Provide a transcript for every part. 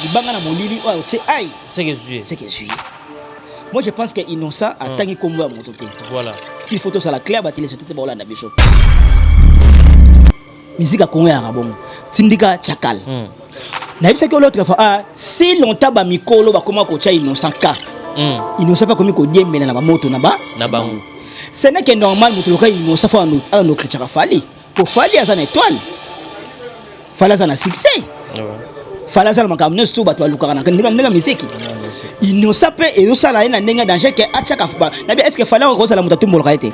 libanga na molili oyo tu aïe C'est que je c'est que je suis. Moi je pense que innocent attend kombo ya moto te. Voilà. Si photo ça la claire ba télé c'était ba Hollanda biso. Musique a kongo ya rabon. Tindika chakal. Na bisa que l'autre fois si longtemps ba mikolo ba comment ko cha innocent ka. Innocent pas comme ko diembela na ba moto na ba. Ce n'est que normal moto loka innocent fa no critique fali. Pour fali azana étoile. Fala azana succès. Fala azana makamne so ba to luka na ndinga musique. Innocent pe et osala ina ndinga danger que achaka ba. Na bi est-ce que fala ko sala mutatumbo loka été.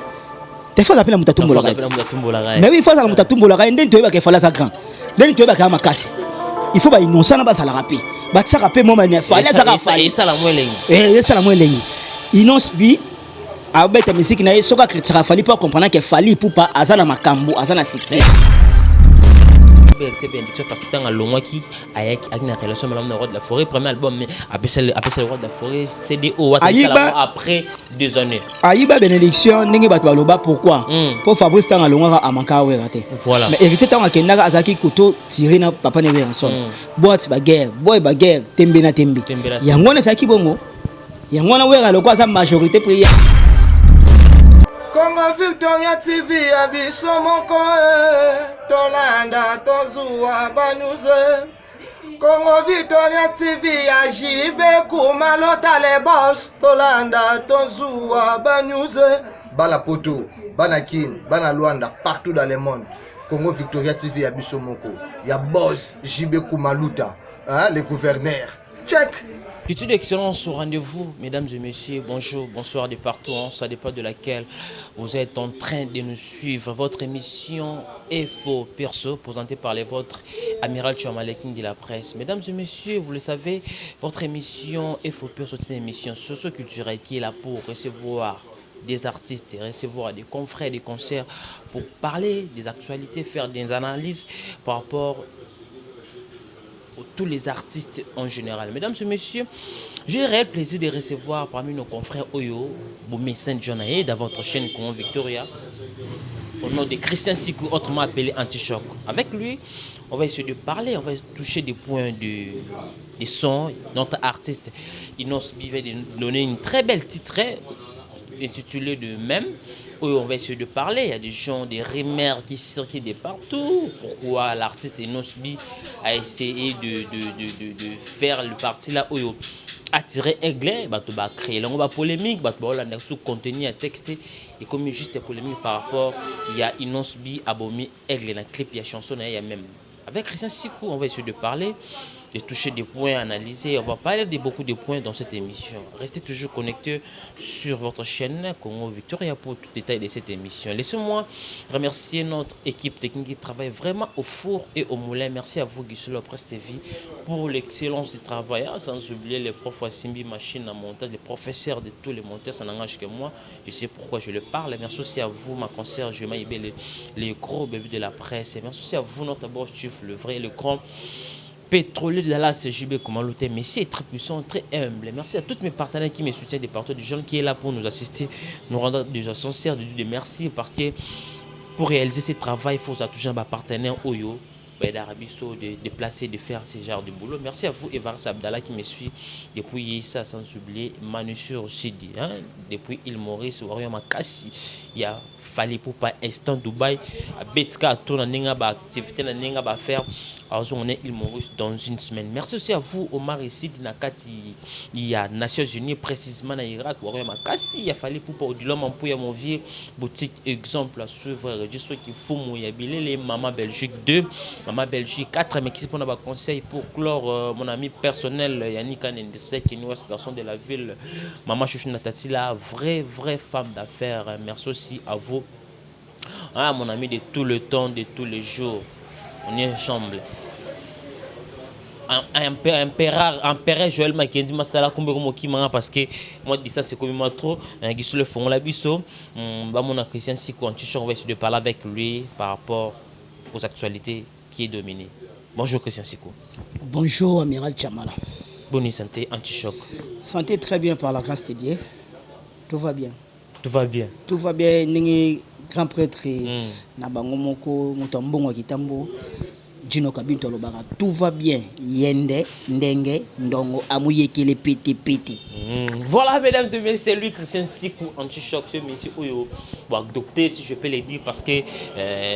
Des fois, ça mutatumbo loka été. Mais oui, il faut ça mutatumbo loka ndin to ba ke fala za grand. Ndin to ba ka makasi. Il faut ba innocent na ba sala rapé. Ba tsaka pe mo mane fala za ka fala. Et ça la moelengi. Et ça la moelengi. Innocent bi abeta musique na soka critique fali pour comprendre que fali pour pas azana makambo azana succès. Parce que dans le qui avec une relation avec le roi de la forêt, premier album mais après le roi de la forêt CDO après 2 années. Aïba bénédiction ndenge bato baloba pourquoi pour Fabrice tanga longa amanka we raté. Voilà. Mais hérité tanga kendaka azaki koto tirer na papa ne Beranson. Boîte baguerre, boy baguerre, tembe na tembe. Yango na saki bongo. Yango na wera lokwa sa majorité prière. Congo Victoria TV abiso moko Tolanda tozua banuze Congo Victoria TV ajibe kumalota le boss Tolanda tozua banuze Bala poto, bana kin, bana Luanda partout dans le monde Congo Victoria TV abiso moko ya boss jibe kumaluta le gouverneur check. Petit d'excellence au rendez-vous, mesdames et messieurs, bonjour, bonsoir de partout, ça dépend de laquelle vous êtes en train de nous suivre. Votre émission Info Perso, présentée par les vôtres, Amiral Tchouamalekin de la presse. Mesdames et messieurs, vous le savez, votre émission Info Perso, c'est une émission socio-culturelle qui est là pour recevoir des artistes, recevoir des confrères, des concerts, pour parler des actualités, faire des analyses par rapport tous les artistes en général. Mesdames et messieurs, j'ai le réel plaisir de recevoir parmi nos confrères Oyo, Boumé Saint-Jonaï, dans votre chaîne Congo Victoria, au nom de Christian Sikou, autrement appelé Antichoc. Avec lui, on va essayer de parler, on va toucher des points de son. Notre artiste, Inos Bivet, de donner une très belle titre intitulée de même. On va essayer de parler. Il y a des gens, des rumeurs qui circulent de partout. Pourquoi l'artiste Inosbi a essayé de faire le parti là où attirer Aigle, bah créer la polémique, bah sous contenu à texte et comme juste polémique par rapport il y a Inosbi Abomi Aigle dans clip il y a chanson il y a même avec Christian Sikou on va essayer de parler, de toucher des points, analyser. On va parler de beaucoup de points dans cette émission. Restez toujours connectés sur votre chaîne Congo Victoria pour tout détail de cette émission. Laissez-moi remercier notre équipe technique qui travaille vraiment au four et au moulin. Merci à vous, Giselo Presse TV, pour l'excellence du travail. Sans oublier les profs Simbi Machine à montage, les professeurs de tous les monteurs, ça n'engage que moi. Je sais pourquoi je le parle. Merci aussi à vous, ma concierge, je m'appelle les gros bébés de la presse. Merci aussi à vous, notre boss le vrai, le grand pétrolier de la CJB Kumaluté. Merci, est très puissant, très humble. Merci à tous mes partenaires qui me soutiennent des partout, des gens qui sont là pour nous assister, nous rendre déjà sincères de merci parce que pour réaliser ce travail, il faut toujours un partenaire Oyo, d'Arabiso, de déplacer, de faire ce genre de boulot. Merci à vous, Evaras Abdallah, qui me suit depuis ça, sans oublier Manusur aussi, depuis île Maurice, Warrior Makassi, il y a Fallait pour pas instant Dubaï, à Betska, tout le monde a activité, on va faire. Alors on est il Maurice dans une semaine. Merci aussi à vous, Omar ici, il y a Nations Unies précisément en Irak, Warrior Makassi, il a fallu pour pas au-delà mon vieux boutique exemple à suivre, registre qu'il faut mouillabiller les Maman Belgique 2, Maman Belgique 4, mais qui c'est pour avoir conseil pour clore mon ami personnel Yannick Anendese, qui est un garçon de la ville, Maman Chouchou Natati, la vraie femme d'affaires. Merci aussi à vous. Ah, mon ami de tout le temps, de tous les jours, on est ensemble. Empereur Joël Makendi Mastala Kumbero Mokimanga parce que moi dis ça c'est comme moi trop qui le font la biso bah mon Christian Sikou Antichoc on va essayer de parler avec lui par rapport aux actualités qui est dominé. Bonjour Christian Sikou. Bonjour Amiral Chamala. Bonne santé Antichoc. Santé très bien par la grâce de Dieu. Tout va bien. Tout va bien. Tout va bien. Grand prêtre na bango moko moto mbongo kitambo Dino Kabinto Lobara, tout va bien. Yende, Ndenge, Ndongo, Amouyekele, Piti, Piti. Voilà, mesdames et messieurs, c'est lui, Christian Sikou, anti-choc, ce monsieur Oyo. Bon, docteur, si je peux le dire, parce que,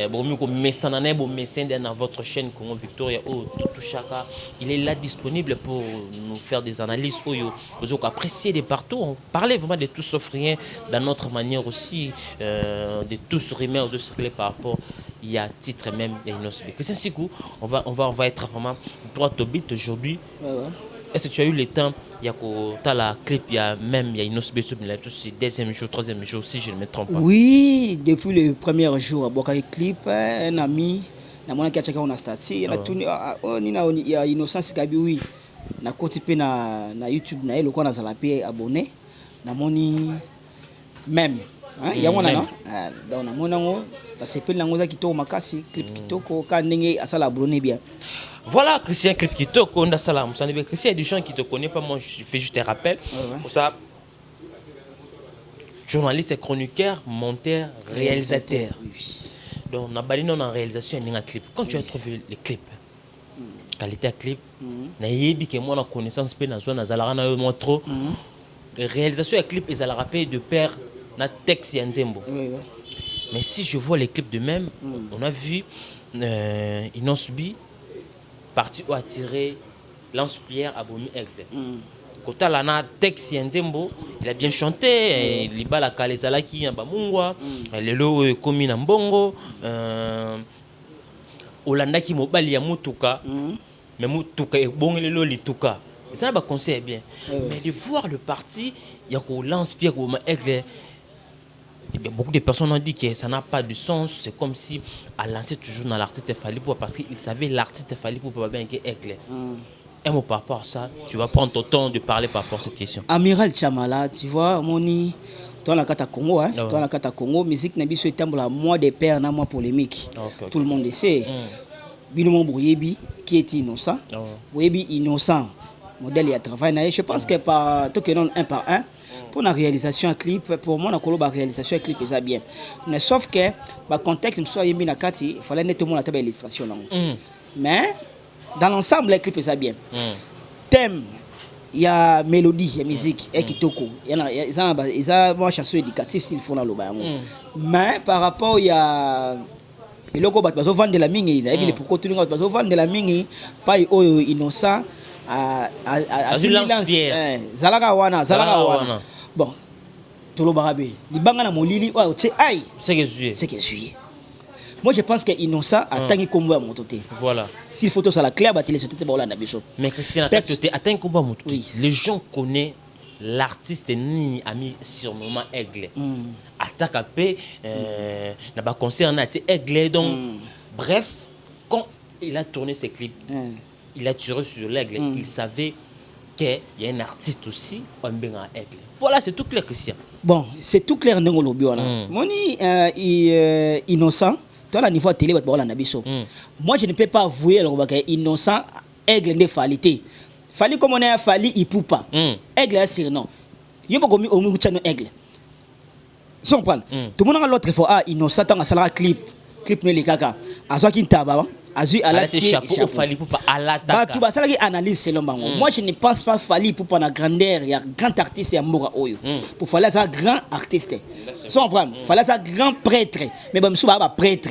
bon, mieux comme Messanane, bon, Messin, dans votre chaîne, Congo Victoria, tout chaka, il est là disponible pour nous faire des analyses Oyo. Vous avez apprécié de partout, on parlait vraiment de tout sauf rien, dans notre manière aussi, de tout se remettre, de se régler par rapport. Il y a titre même, il y a une autre. Christian Sikou, on va être vraiment droit au but aujourd'hui. Est-ce que tu as eu le temps? Il y a la clip, il y a une autre sur c'est deuxième jour, troisième jour, si je ne me trompe pas. Oui, depuis le premier jour, à Bokari clip, un ami, on a starté, il y a Innocence Kabi, oui. Na côté na YouTube, na le coin na abonné, na moni même. Il y a un ça s'appelle la Kitoko Makasi, clip Kitoko, quand à ça la brûlé bien. Voilà, Christian, clip Kitoko, on a ça là. Christian, il y a des gens qui ne te connaissent pas, moi je fais juste un rappel. Pour ça, journaliste, chroniqueur, monteur, réalisateur. Donc, on a balayé en réalisation un clip. Quand tu as trouvé les clips, qualité à clip, na yebi que moi, la connaissance, pe na zone, na moi trop. Réalisation et clip, ils allaient rappeler de père. Na texte Yanzembo. Mais si je vois les clips de même, on a vu Inosbi parti où attirer lance-pierre à Bomi Aigle. Quand on a texte Yanzembo, il a bien chanté, il bat la Kalezala qui a Bamungwa, le lo komi na mbongo, Olanda qui mobali ya mutuka, mais mutuka et bon le lo lituka. Ça va conseiller bien. Mais de voir le parti, il y a qu'on lance-pierre à Bomi Aigle. Beaucoup de personnes ont dit que ça n'a pas de sens. C'est comme si à lancer toujours dans l'artiste Fally Poupa parce qu'il savait l'artiste Fally Poupa bien que Aigle. Un mot par rapport à ça, tu vas prendre ton temps de parler par rapport à cette question. Amiral Chamala, tu vois, moni, toi la carte à Congo, hein, toi la carte à Congo, musique n'a pas été la moi des pères, n'a moi polémique. Tout le monde le sait. Binomon Bouyebi qui est innocent. Bouyebi innocent. Modèle et travail. Je pense que par tout que non un par un. Pour la réalisation à clip, pour moi, la réalisation à clip, c'est bien. Mais sauf que, le contexte, il fallait nettement la table illustration. Mais, dans l'ensemble, le clip, c'est bien. Thème, il y a mélodie, il y a musique, il y a kitoko. Il y a une chanson éducative s'il faut dans le bain. Mais, par rapport, il y a. Il y a vendre de la mine, il y a pourquoi tu vendre de la mine, pas innocent. Zalaga wana. Bon, Tolo Barabé, les bangana molili, c'est aïe. C'est que juillet. Moi je pense que innocent a tangi combo à mon côté. Voilà. S'il faut tout ça la claire, bah télé c'était bon là biso. Mais Christian a tangi combo à mon côté. Les gens connaissent l'artiste ni ami surnommé Aigle. Attaque à paix, n'a pas concert na Aigle donc bref, quand il a tourné ses clips, il a tiré sur l'Aigle, il savait qu'il y a un artiste aussi, on bien à Aigle. Voilà, c'est tout clair, Christian. Bon, c'est tout clair, non, Moni innocent, toi, la niveau télé, moi, je ne peux pas avouer innocent, Aigle de falité. Fallait comme on a fallu, il peut pas. Aigle, c'est non. Il y a pas comme on nous Aigle. Sans prendre. Tout le monde a l'autre fois, innocent, dans la clip ne les caca. À soi qui taba. Azui à la chapeau Fally Poupa à l'attaque. Tout ça qui analyse selon moi. Moi je ne pense pas Fally Poupa na grandeur, il y a grand artiste à Mora Oyo. Pour Fally ça grand artiste. Sans problème. Fally ça grand prêtre. Mais bon souba pas prêtre.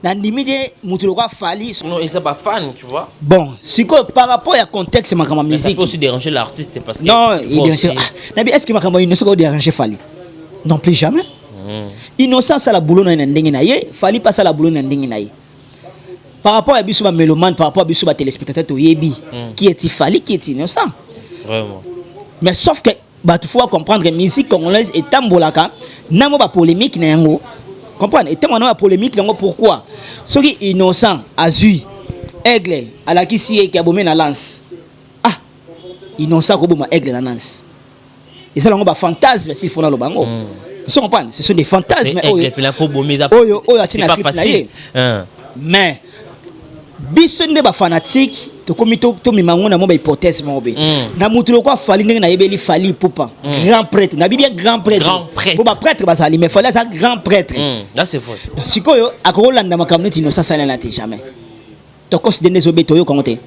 Na limite mutuloko Fally. Non, il est pas fan, tu vois. Bon, si par rapport à contexte ma musique. Ça peut aussi déranger l'artiste parce que non, il dérange. Nabi est-ce que ma innocent va déranger Fally? Non plus jamais. Innocent ça la boulot na ndenge na ye, Fally pas ça la boulot na ndenge na ye. Par rapport à Bissouba Mélomane, par rapport à Bissouba téléspectateur Toyebi, qui est Fally, qui est innocent. Vraiment. Mais sauf que, il faut comprendre que la musique congolaise est en bolaka, n'a pas polémique, comprendre, et tellement polémique, pourquoi? Ceux qui sont innocents, Azui, Aigle, à la qui qui a bombé la lance. Ah, innocent, qui a Aigle la lance. Et ça, c'est un fantasme s'il faut dans le bango. Ce sont des fantasmes. C'est pas facile. Mais, bisonde ba fanatique to komito to mimango na mo ba hypothèse mo be na mutulo kwa Fally ndenge na yebeli Fally Poupa grand prêtre na bibia grand prêtre pour ba prêtre ba sali mais Fally ça grand prêtre là c'est vrai sikoyo akolanda makamneti no ça sala na te jamais tokos de nezobe toyo kongote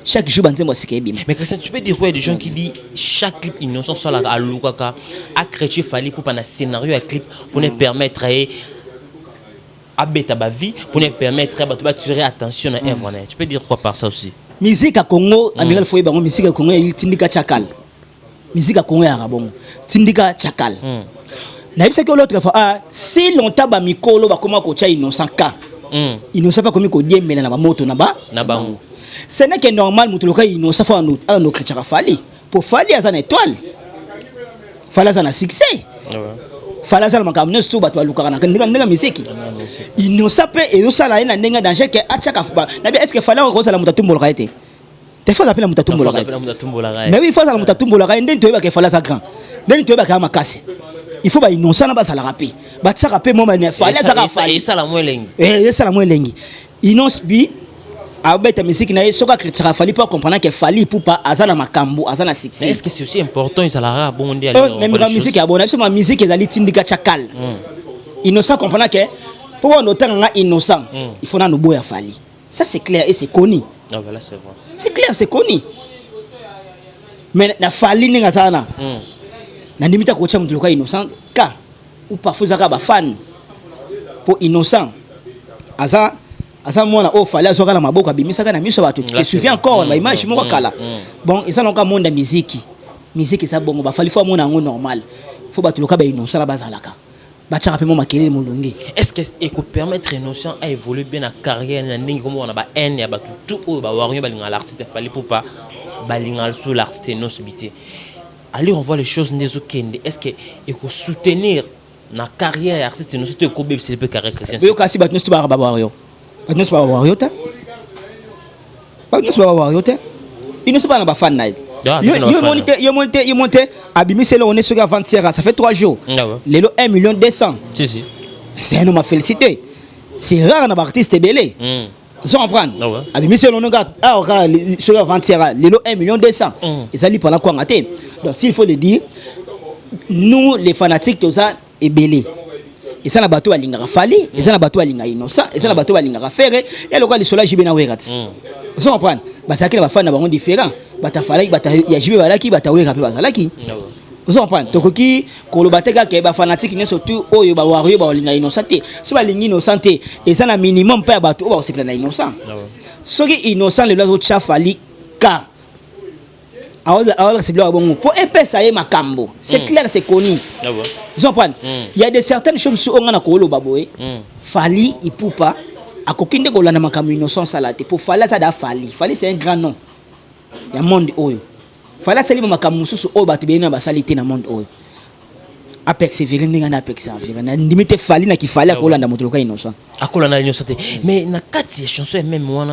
chaque jour banzembo sikebim. Mais Christian, tu peux dire quoi, il y a des gens qui disent chaque clip innocent soit là à Lukaka à créer fallait pour un scénario à clip pour nous permettre à bêta ba vie pour nous permettre à tirer attention à œuvre. Tu peux dire quoi par ça aussi? Musique à Congo, Amiral Foye bango musique à Congo il tindika chakal. Musique à Congo ya rabongo tindika chakal. Na yebisa que l'autre fois si longtemps ba mikolo ba comment ko cha innocent ka. Innocent pas comme ko diembela na ba moto na ba ce n'est que normal mutuluka innocent fa no critique fali pour fali azana étoile. Fali azana succès. Fali azana makamno stu ba to luka na ndinga musique. Innocent pe et osala ina ndinga danger que achaka na bien est-ce que fali ko sala mutatumbo la été. Des fois appelle mutatumbo la été. Mais oui, il faut sala mutatumbo la été ndento ba ke fali za grand. Ndento ba ka makasi. Il faut ba innocent na ba sala rapé. Ba tsa rapé mo ma fali azaka fali. Ça la moins lengi. Ça la moins lengi. Innocent bi abeta musique na soka critique fali pas comprendre que fali pour pas azana makambo azana succès. Est-ce que c'est aussi important ils alara bon dia même la musique ya bonne ma musique ezali tindika chakal. Innocent comprendre que pour on autant nga innocent il faut na no boya fali. Ça c'est clair et c'est connu. Ah voilà c'est vrai. C'est clair c'est connu. Mais na fali ninga sana. Na limita ko cha mtu loka innocent ka ou parfois zaka ba fan pour innocent aza mwana o fallait azoka na maboko abimisaka na miso bato tu te souviens encore ba image moko kala bon ils ont monde musique ça bongo ba fali faut mona ngo normal faut bato loka ba innocent la bazalaka ba tchaka pe mo makele molungi. Est-ce que et ko permettre innocent à évoluer bien na carrière na ndingi comme on a ba haine ya bato tout o ba wario ba linga l'artiste fallait pour pas ba linga sous l'artiste non subité. Allez on voit les choses ndezo kende est-ce que et ko soutenir na carrière artiste non c'est ko bébé c'est peu carrière Christian. Yo kasi bato stu ba wario pas nous pas warriota il ne se pas fan night yo monté abimi c'est là on est sur avant-hier ça fait 3 jours les 1 million 200 si c'est un homme à féliciter c'est rare un artiste belé ils comprendre abimi c'est on gars sur avant-hier les 1 million 200 ils allaient pendant quoi ngaté donc s'il faut le dire nous les fanatiques tout ça est belé. Et ça na bateau alinga fali, et ça na bateau alinga innocent, et ça na bateau alinga faire et le quoi les sola jibena wekati. Vous comprenez? Ba ça que ba fan na bango différent. Bata fali bata ya jibe balaki bata weka pe bazalaki. Vous comprenez? Tokoki ko lo bateka ke ba fanatique ne surtout oyo ba wario ba alinga innocent. So ba lingi innocent et ça na minimum pas bateau ba se na innocent. So ki innocent le lo cha fali ka. Alors c'est bien bon pour épaissir ma cambo c'est clair c'est connu ils comprennent il y a des certaines choses sur on a kolo baboé fali il peut pas à kokinde ko lana makambo innocent salate pour fali ça da fali c'est un grand nom il y a monde oyo fali c'est le makambo susu o ba tibena ba salite na monde oyo apex sévérine na apex sévérine na limite fali na ki fali ko landa moto ka innocent akola na innocent mais na kati chanson même moi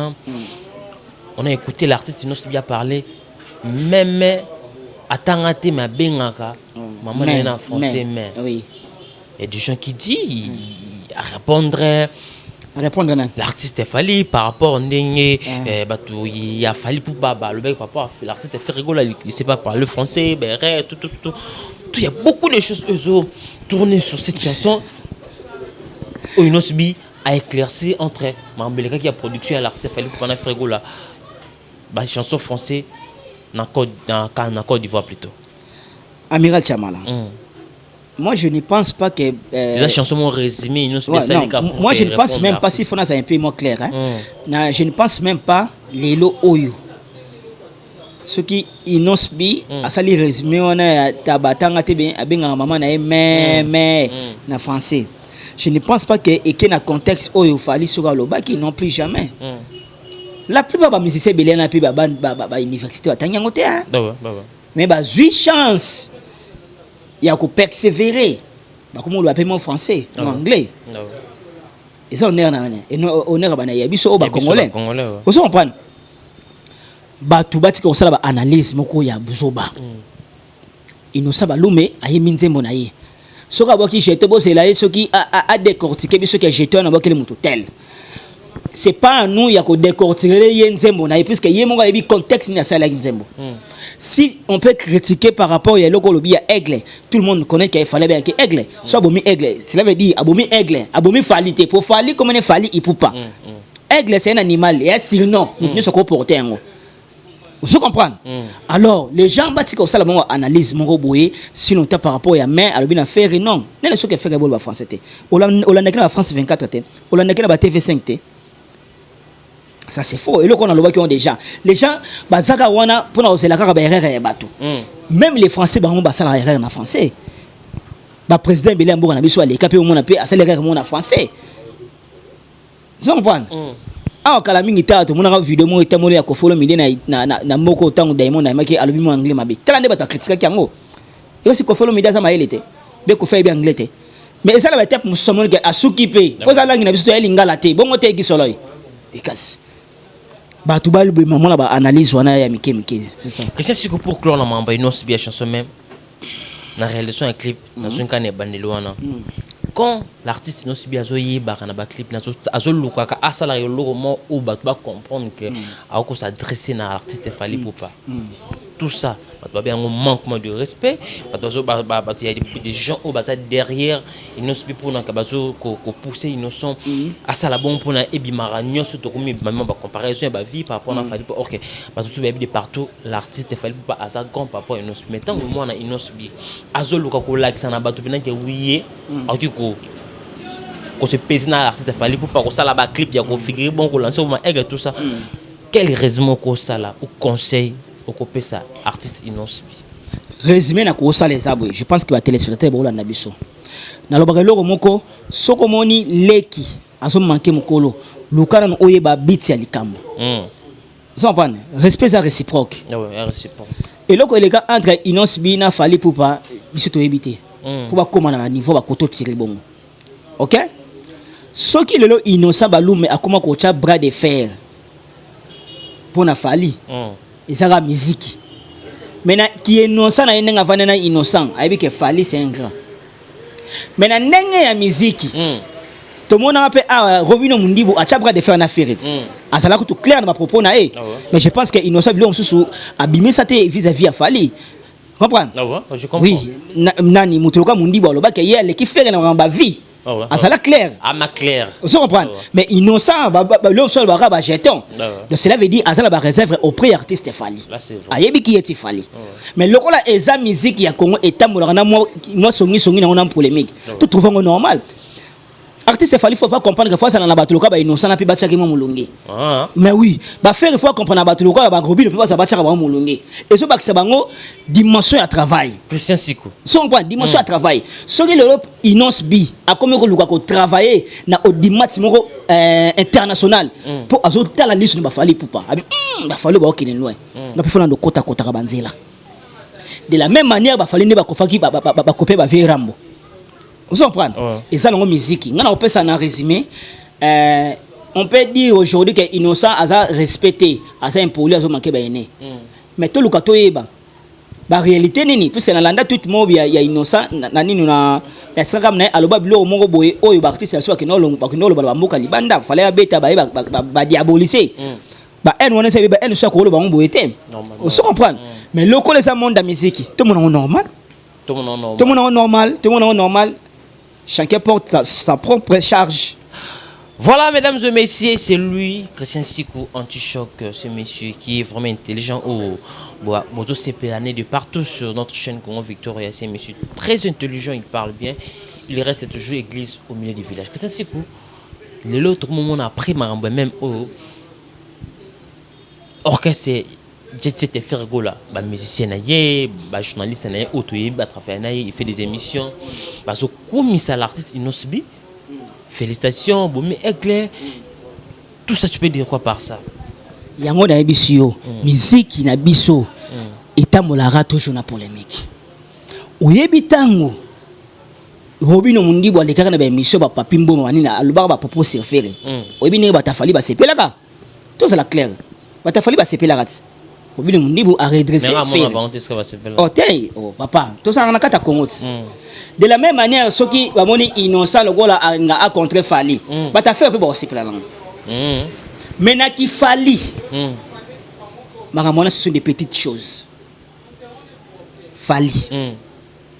on a écouté l'artiste innocent bien parler même atangate ma bengaka maman est en français mais oui il y a des gens qui disent à répondre l'artiste est fallu par rapport ndenge bato il a fallu pour baba le mec papa l'artiste fait rigoler il sait pas parler français ben tout il y a beaucoup de choses eux tourner sur cette chanson Oinosbi a éclairci entre Mambeleka qui a production et l'artiste fallu pour faire rigoler la chanson française dans Côte d'Ivoire plutôt. Amiral Chamala. Moi je ne pense pas que la chanson mon résumé moi je ne pense même pas s'il faut un peu moins clair je ne pense même pas les lots oyo ce qui inosbi à ça les résumé on a tabatanga te bien abenga maman na mais na français je ne pense pas que et que na contexte oyo fali sur le bac non plus jamais. La plupart des musiciens belé na pi ba université batanyango te mais ba 8 chance ya ko persévérer ba comme on l'appelle en français en anglais et ça on est bana ya biso ba congolais vous comprenez ba tu bati ko sala ba analyse moko ya buzoba innocent ba lume aye minzembo na ye soka boki jeté bo c'est là soki a décortiquer biso que jeté na boki le moto tel. C'est pas à nous il y a que décortiquer yenzembo na puisque yemonga yebi contexte ni asala yenzembo. Si on peut critiquer par rapport à l'okolobi à aigle, tout le monde connaît qu'il fallait bien que aigle soit abomi aigle, cela veut dire abomi aigle, abomi falité pour fali comme ne fali il peut pas. aigle c'est un animal et c'est non nous ne sommes porter un vous comprenez alors les gens bâti comme ça la bonne analyse mon boye sinon tu par rapport à main à bien faire non n'est ce que fait que français té on l'a la France 24 té on l'a la TV5 té ça c'est faux et là qu'on a le voit qui ont déjà les gens bazaka wana pour nous c'est la car erreur bateau même les français ba on ba ça la erreur en français ba président Belé Mboka na biso les capé au monde a ça l'erreur mon en français vous comprenez ah kala mingi tato mona vidéo mo etamolo ya ko follow mide na moko tango Diamond na maki alubi mo anglais mabe tala nde bata critique kiango yo si ko follow mide za maelete be ko fait bien anglais te mais ça la tête mo somon ke asuki pe poza langi na biso to elingala te bongo te ki solo ikasi ba tu ba lu maman ba analyse wana ya mike c'est ça Christian Siku pour clore na mamba ino bien chanson même na réalisation un clip na sunkane bandelo wana quand l'artiste non sibi azoyi ba kana ba clip na azo lukaka asala yo logo mo ou ba comprendre que a ko s'adresser na l'artiste Fally Ipupa tout ça ba bien un manquement de respect ba il y a des gens au bas derrière ils non sibi pour na kabazo ko pousser innocent asala bon pour na ebimara nyoso to komi maman ba comparaison ba vie par rapport na Fally Ipupa OK ba tout de partout l'artiste Fally Ipupa asa grand par rapport innocent mais tant que moi na innocent bi azo luka ko like ça na ba to bina ke wiye ko se pèse na l'artiste Fally Ipupa ko sala ba clip ya ko figurer bon ko lancer au aigle tout ça quel résumé ko sala ou conseil au copé ça artiste innocent résumé na ko sala les abou je pense que va téléspectateur ba na biso na lobaka loko moko soko moni leki azo manquer mokolo lukana no oyeba beat ya likambo ça va respect ça réciproque ouais réciproque et loko les gars entre innocent bi na Fally Ipupa biso to ebité pour ba comment na niveau ba koto tirer bon OK ce qui le innocent balume akoma ko cha bras de fer pour na Fally et ça la musique maintenant qui est innocent na yenga vana na innocent aibi que Fally c'est un grand maintenant nenge ya musique tout le monde a appelé Robino Mundibu a cha bras de fer na ferret asala ko tout clair na propos na mais je pense que innocent bilon sous abimé ça vis-à-vis à Fally comprendre je comprends oui nani mutuloka Mundibu aloba que yele qui fait na ba vie asala clair ma clair vous comprenez mais innocent le seul ba jeton donc cela veut dire asala ba réserve auprès artiste Fally ayebi qui est Fally mais lokola eza musique ya Congo etambola na moi songi na on polémique tout trouvons normal artiste Fally faut pas comprendre que fois ça na batuluka ba innocent na pi ba tchaki mo mulungi mais oui ba faire il faut comprendre batuluka ba grobi ne peut pas ça ba tchaka ba mulungi et so ba que bango dimension à travail Christian Siku son point dimension à travail so que l'Europe innonce bi a comme ko luka ko travailler na audimat moko international pour azoter la liste ba Fally Ipupa ba Fally ba okine loin na pe fona ndo kota ka banzela de la même manière ba Fally ne ba kofaki ba copier ba vie Rambo. Vous comprenez? Et ça, la musique. On peut ça en résumé. On peut dire aujourd'hui que innocent a respecté, a impoli, a manqué baïné. Mais tout le cas, la réalité nini, puisque dans l'anda tout le monde il y a innocent, nani nous na Instagram na aloba bilo mongo boye oyo artiste la soit que non lo ba mboka libanda, fallait abeta ba diaboliser. Ba en on essaie ba en soit ko lo ba mboye té. Vous comprenez? Mais le ko les monde de musique, tout le monde est normal. Tout le monde est normal. Chacun porte sa propre charge. Voilà, mesdames et messieurs, c'est lui, Christian Siku, anti-choc, ce monsieur qui est vraiment intelligent. Bozo CPAné de partout sur notre chaîne Congo Victoria. C'est un monsieur très intelligent, il parle bien. Il reste toujours église au milieu du village. Christian Siku, l'autre moment après, même au orchestre. J'étais fait rigoler, bah musicien naïe, bah journaliste naïe, autoyé, bah travailleur naïe, il fait des émissions, bah so comme ça l'artiste Inosbi, félicitations, bon mais éclair, tout ça tu peux dire quoi par ça? Yango na ebisio, musique na biso, etamolara toujours na polémique. Oyebi tango, Robino Mundibu alekaka na ba émission ba papimbo mani na alobaka ba propos sur ferré. Oyebi ne ba Fally ba sepelaka. Tout ça la clair. Ba Fally ba sepelaka. Robino Mundibu a redressé papa tout ça on a kata Congo de la même manière ceux qui va moni innocent le gola a contre Fally ba ta faire peut sepela mais na qui Fally maramona ce sont des petites choses Fally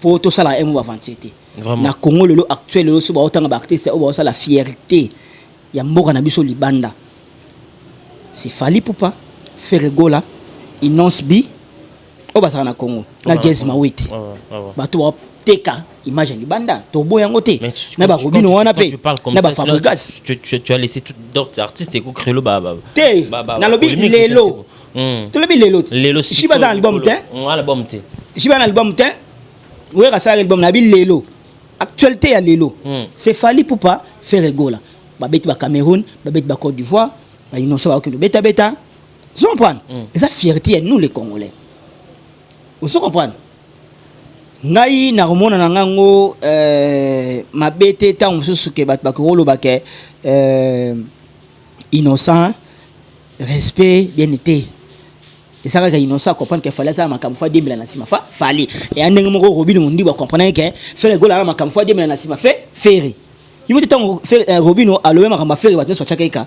pour tout ça la aime avancer na Congo le actuel le so ba autant ba artiste o ba ça la fierté ya mboka na biso libanda c'est Fally Poupa Ferregola Inonce Bi au basara na Congo na Gezi Mawete bato teka image libanda to boyango te na ba Robino wana pe na ba Fabregas tu as laissé tout d'autres artistes et créer le baba te na lobi lelo to lobi lelo shiba za album te shiba na album te ouais ça album na bi lelo actualité ya lelo c'est Fally Poupa Ferregola babeti ba Cameroun babeti ba Côte d'Ivoire ba Innocent ba ko beta vous comprenez ça fierté nous les Congolais vous comprenez ngai na romona na ngango mabete ta mususu ke bat bakolo bake Innocent respect bien été et ça va Innocent comprendre que fallait ça makambo fa 2000 na sima fa fallait et andenge moko Robino mundi ba comprendre que faire gola na makambo fa 2000 na sima fait ferry il me dit tant Robino aloe makambo ferry batno so chakeka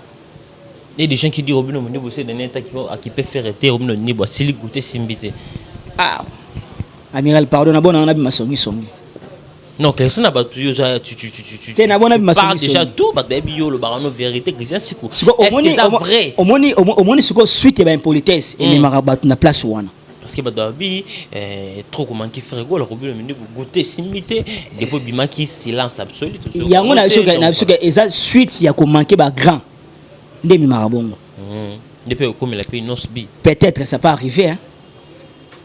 et des gens qui disent Robino mundi bosser des neta qui peut faire été Robino ni bo sili goûter simbité ah amiral pardon na bona na bi masongi songi non que ça n'a pas tu na bona bi masongi déjà tout ba baby yo le barano vérité Christian Siku est-ce omoni siko suite ba impolitesse et les marabat na place wana parce que ba baby trop comment qui faire go le Robino mundi goûter simbité depuis bima qui silence absolu yango na suka eza suite ya ko manquer ba grand ndemi marabongo depuis comme la pays Nosbi peut-être ça peut arriver hein.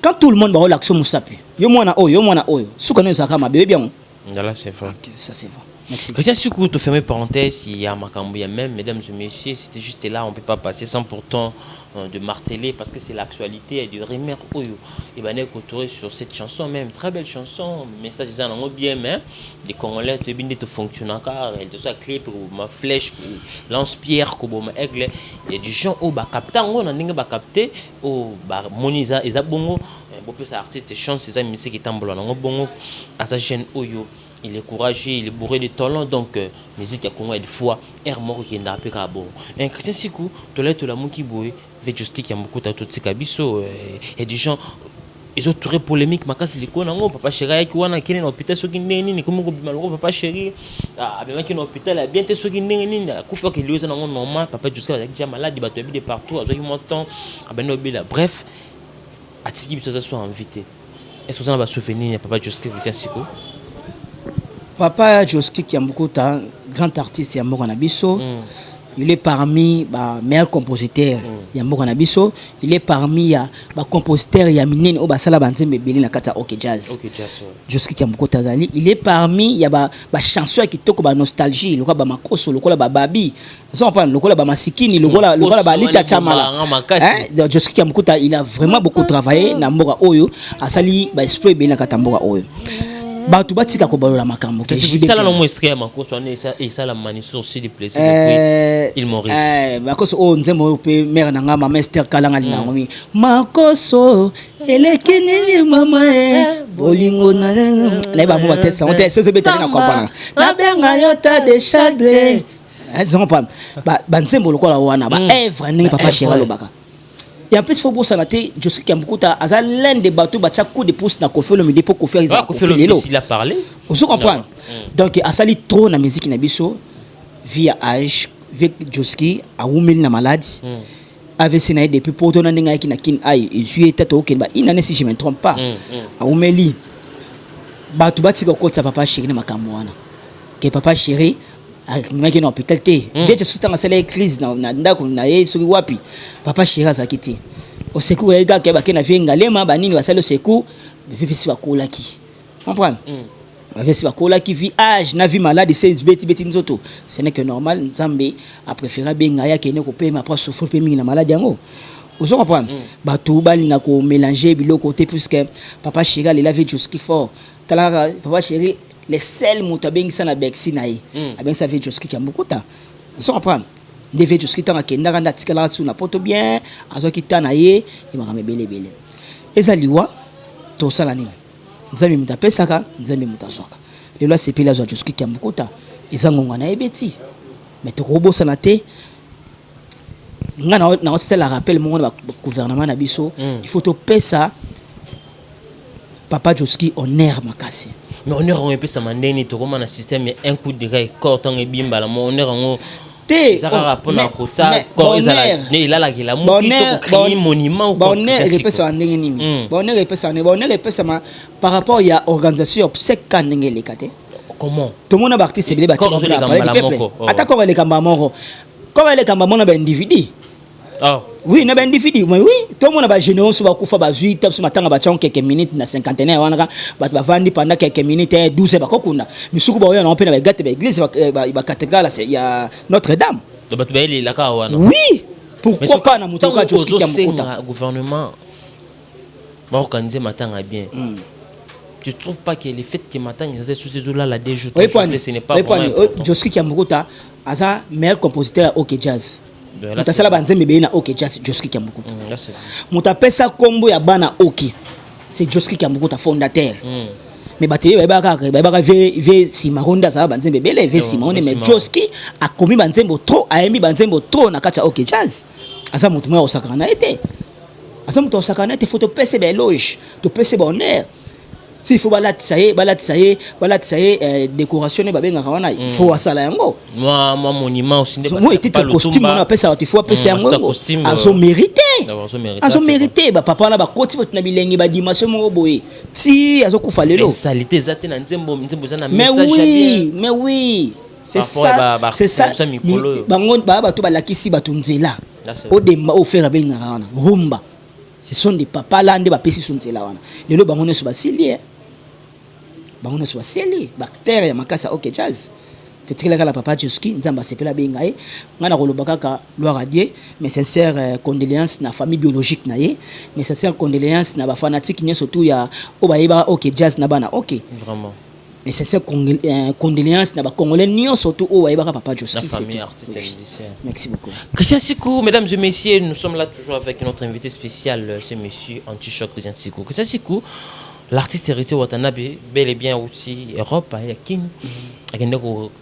Quand tout le monde va relaxer Moussapi, yo mona oyo, soukane zaka ma bébé bien. Là c'est vrai. OK, ça c'est bon. Merci. Christian Siku, tu fermes parenthèse, il y a Makambo, il y a même mesdames et messieurs, c'était juste là, on peut pas passer sans pourtant de marteler parce que c'est l'actualité et de remettre Oyo. Et ben on est sur cette chanson même, très belle chanson, message en bien mais les Congolais te bien de fonctionner car elle te soit clé pour ma flèche, lance-pierre comme ma aigle et du gens au ba capter on a ninga ba capter au ba moniza et bongo beaucoup ça artiste chante ces musique qui tambolo na bongo à sa chaîne Oyo. Il est courageux, il est bourré de talent, donc musique à Congo une fois, air mort qui est n'a pas bon. Un Christian Siku, tu l'as tout la mou qui bouille, fait justice qui a beaucoup de tout ces cabisso et des gens ils ont très polémique ma casse les connes papa chéri qui wana qui est dans l'hôpital ceux qui n'est ni comment malheureux papa chéri ah bien qui est dans l'hôpital bien te ceux qui n'est ni kufa qui lui est dans normal papa jusqu'à déjà malade il va te de partout avec montant ah ben là bref à Tiki ça soit invité est-ce que vous en avez souvenir papa jusqu'à Christian Siku Papa Joski Kiambukuta, grand artiste Yambo Nabiso, il est parmi les meilleurs compositeurs Yambo Nabiso, il est parmi les compositeurs Yaminen au Basala Banzembe Beli na Kata OK Jazz. Joski Kiambukuta il est parmi les chansons qui toquent la nostalgie, le ba makoso, le ba babi, ça on le ba masikini, le ba lita chamala. Joski Kiambukuta il a vraiment beaucoup travaillé na Mboka Oyo, asali ba esprit Beli na Kata Mboka Oyo. Batu batika ko balola makambo c'est ça là non moistria makoso et ça la maniso aussi du plaisir il Maurice makoso o nzembo pe mère na ngama master kalanga linango mi makoso elekini mama bolingo na la ba mo batesa on te se betali na comprendre na benga yota de chadre ils ont pas ba nzembo lokola wana ba œuvre ndenge papa chéri lobaka. Et en plus, il faut que ça ait Joski Kiambukuta, l'un des bateaux, il coup de pouce dans Kofi Olomide pour Kofi Olomide. Il a parlé. Vous comprenez? Donc, il y a trop de musique via âge, avec Joski, à Oumel na malade, avec Sénaï depuis pour ton année qui n'a qu'une aïe, et je suis au Kenya, il n'en est si je ne me trompe pas. À Oumeli, bateau bâti côté sa papa chéri na makamwana. Que papa chéri, mais qui n'a pas été. Bien que tout dans la crise, na sur wapi. Papa chéri azakiti. Au secours les gars qui ba na vie ngalema ba nini basalo secours, vie si bakola ki. Comprendre? Vie si bakola ki vie âge na vie malade 16 beti nzoto. Ce n'est que normal Nzambe a préféré benga ya kene ko pema après souffrir pe mingi na malade yango. Vous comprenez? Ba tout balinga ko mélanger biloko côté puisque papa chéri il avait juste qui fort. Tala papa chéri les seuls moutabengi sana bexi nae avec sa vie Joski Kiambukuta ils comprendre devait Joski tanga kenda randa tikala su na poto bien azo kitana ye il m'a belé ezaliwa to sala nini nzambe mutapesaka nzambe mutazoka lelo c'est pila zo Joski Kiambukuta izangonga na ebeti mais to robosa na te ngana na c'est la rappel mon gouvernement na biso il faut to pesa papa Joski honneur makasi. Mais on est un peu ça mandeni to comme un système un coup de gars cortant et bimba la on est Te, ça pour na kota quand ils allaient là la la monument bonheur et repesa ndenge nini bonheur et repesa ma par rapport à organisation c'est quand ndenge les kate comment tout le monde a artiste belé bâti comme la peuple attaque les kamba moro comme les kamba mona ba individu oui na ba individu mais oui tout le monde a ba généraux sur ba kufa ba 8 sur matanga ba quelques minutes na 51 wana ba vandi pendant quelques minutes 12 ba kokunda misuku ba yo na pena ba gate ba église ba cathédrale c'est il y a Notre-Dame oui pourquoi pas na mutoka Joski Kiambukuta gouvernement ba organiser matanga bien. Tu trouves pas que le fait que matanga c'est sous ces là la déjoute ce n'est pas vraiment Joski Kiambukuta asa meilleur compositeur OK jazz mutasala banzembe be na OK jazz Joski Kiambukuta mutapesa kombo ya bana OK c'est Joski Kiambukuta fondateur mais bateli ba vie simaronda za banzembe bele vie simaronde mais Joski a commis banzembo trop a emi banzembo trop na kacha OK jazz asa mutu mwa osakana été asa mutu osakana été faut te pese be loge te pese bonheur si il faut balatisa décoration ne babenga kawana il faut asala yango moi monument aussi moi était costume on appelle ça il faut pese yango azo mérité ba papa na ba koti na bilengi ba dimension mo boye ti azo kufa lelo salité zate na nzembo za na message mais oui c'est ça bango ba to balakisi ba tunzela au demba au faire benga kawana rumba ce sont des papas là nde ba pesi sunzela wana lelo bango ne so basili bango so basili bactéria ya makasa OK jazz tetikela la papa Joski nzamba sepela benga ngana kolobaka ka gloire à Dieu mais sincère condoléances na famille biologique na ye mais sincère condoléances na ba fanatique nyo surtout ya obayeba OK jazz na bana OK vraiment mais sincère condoléances na ba congolais nyo surtout obayeba papa Joski la famille artiste et musicien. Merci beaucoup Christian Sikou. Mesdames et messieurs, nous sommes là toujours avec notre invité spécial, ce monsieur Anti-Choc Christian Sikou. Christian Sikou, l'artiste héritier Watanabe, bel et bien aussi Europe, à Yakin.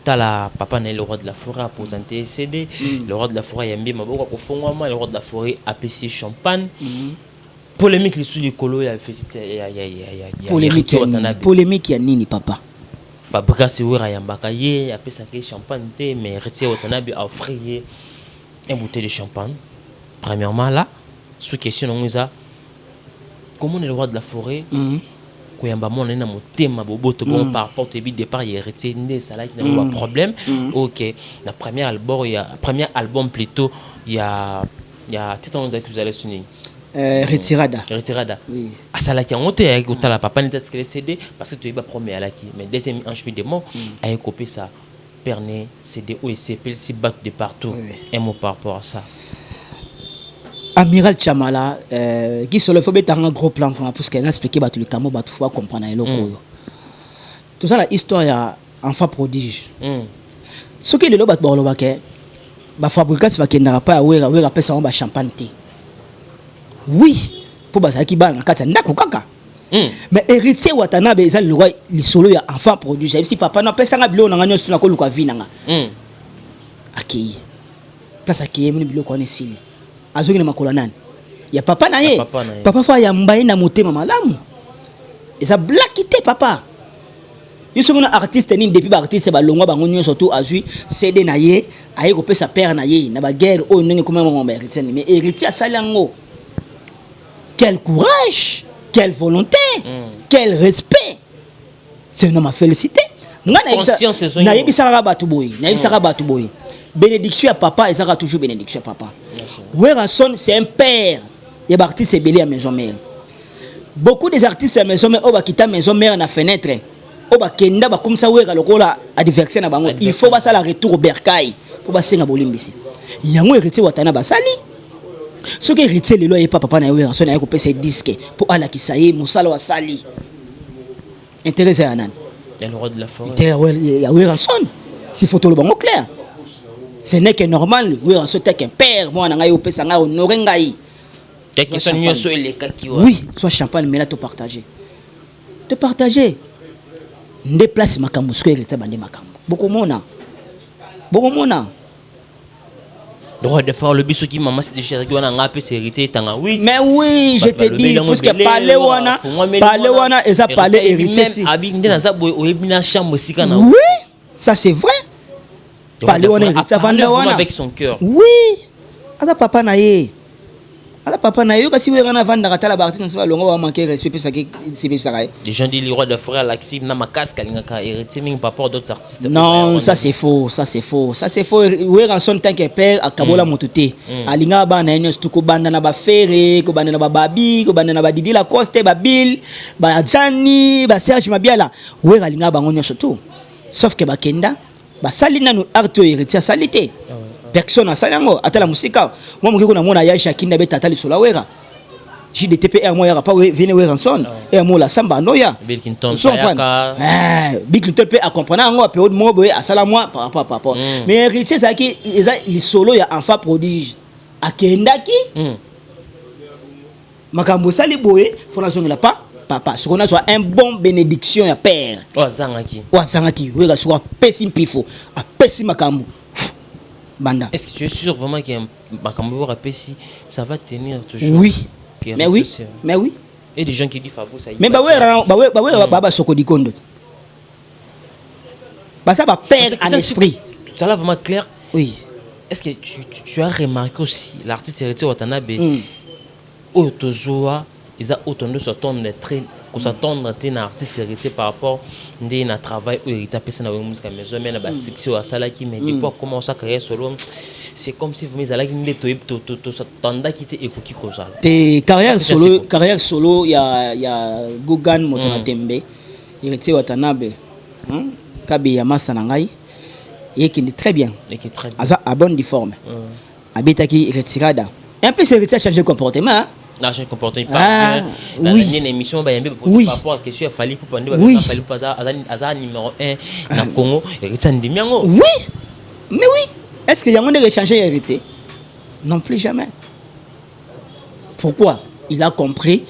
Tala papa le roi de la forêt a présenté CD, le roi de la forêt Yambi Maboko Kofongwama, le roi de la forêt APC Champagne. Polémique les sous les colos, il y a polémique ya nini papa Fabrice Wera Yambaka ye a pesa que champagne mais héritier Watanabe a offert une bouteille de champagne. Premièrement là, sous question on a comment est le roi de la forêt Koyamba mon na motema boboto bon par rapport au départ il héritier né ça là qui n'a pas problème. OK, la premier album plutôt il y a titre on a que vous allez sonner retirada oui à ça là qui a monté avec la papa n'était que le CD parce que tu es pas premier à la qui mais deuxième en chemin de mots a copié ça perné CD OSP si bat de partout un mot par rapport à ça. Amiral Chamala qui sur le faut mettre un gros plan pour qu'elle expliquer ba tout le camo ba tout comprendre les locaux tout ça la histoire ya enfant prodige ce qui le lobat bo loba ke ba fabricant va kendara pa wera pesa ba champagne té oui pour ba ki ba na kata ndako kaka mais héritier Watanabe eza le roi li solo ya enfant prodige si papa na pesa nga bilo na nganyo tuna ko luka vina nga akei place akei mini bilo ko nesili azoki na makola nani ya papa na ye papa fa ya mbaye na motema malamu eza blackité papa yeso mona artiste ni depuis ba artiste ba longwa bango nyo surtout azui CD na ye aye ko pesa père na ye na ba guerre o ndenge comme mon héritier mais héritier salango quel courage quelle volonté quel respect c'est un homme à féliciter na yebisaka batu boy bénédiction à papa ezaka toujours bénédiction à papa. Werason c'est un père. Il y a artiste c'est belé à maison mère. Beaucoup des artistes à maison mère oba kita maison mère na fenêtre. Oba kenda ba comme ça wera lokola adversaire na bango. Il faut ba ça la retour au bercail pour ba senga bolimbisi. Yango héritier watana ba sali. Ce que héritier le loyer papa na werason na ko pesa disque pour ala kisaye musala wa sali. Intéressé à nan. Il y a le roi de la forêt. Il y a werason. Si photo le bango clair. Ce n'est que normal, oui, on se qu'un père, moi, on a eu Pessanga, on aurait ngaï. Oui, soit champagne, mais là, te partager. Te partager. Déplace ma camouske, il était bandé ma camou. Beaucoup mona. Le roi de faire le bisou qui maman c'est déjà que on a un peu hérité tanga oui. Mais oui, je te dis parce que parler wana et ça parler hérité si. Oui, ça c'est vrai. parler on héritier vanda wana avec son cœur. Oui, ada papa na ye. Ada papa na ye kasi wera na vanda katala ba artiste nsa longo ba manquer respect pesa ke c'est ça. Les gens disent le roi de la forêt Alexis na makasque alingaka héritier mingi par rapport d'autres artistes. Non, ça c'est faux, ça c'est faux. Ça c'est faux. Wera son tant que père akabola motuté. Alinga ba na nyo stuko banda na ba Ferré, ko banda na ba Babi, ko banda na ba Didi Lacoste, ba Bill, ba Johnny, ba Serge Mabiala. Wera alinga ba ngonyo surtout. Sauf que ba Kenda ba salina no arto héritier salité. Personne a salango atala musika moi mukiko na mona ya Shakinda beta atali sola wera JDTPR moi ya pa vene wera enson et moi la samba noya Bill Clinton Bill Clinton peut à comprendre ngo période mo boy asala moi par rapport mais héritier ça qui les solo ya enfant prodige akendaki makambo sali boye fondation la pas papa ce qu'on a soit un bon bénédiction ya père wazangaki wera soit pessim pifo a pessim makambo Banda. Est-ce que tu es sûr vraiment qu'il y a un si ça va tenir toujours? Oui. Mais oui. Et des gens qui disent Fabou ça. Mais baba sokodi kondo. Bah ça va perdre en esprit. Ça là vraiment clair. Oui. Est-ce que tu as remarqué aussi l'artiste héritier Watanabe Otozoa ils ont autant de s'attendre très qu'on s'attendre à un artiste héritier par rapport à un travail où il a passé dans la musique à maison mais la section à salaki mais depuis comment ça créer solo c'est comme si vous allez to s'attendre qui était écouté comme ça tes carrière solo il y a Gogan Motona Tembe héritier Watanabe Kabi Yamasa Nangai et qui est très bien à bonne forme habitaki retirada un peu c'est héritier changer comportement L'argent comportement pas dans une émission par rapport à question fallait pour prendre fallait pas à numéro 1 dans Congo héritier ndimiango oui mais oui est-ce qu'il y a moyen de changer héritier non plus jamais pourquoi il a compris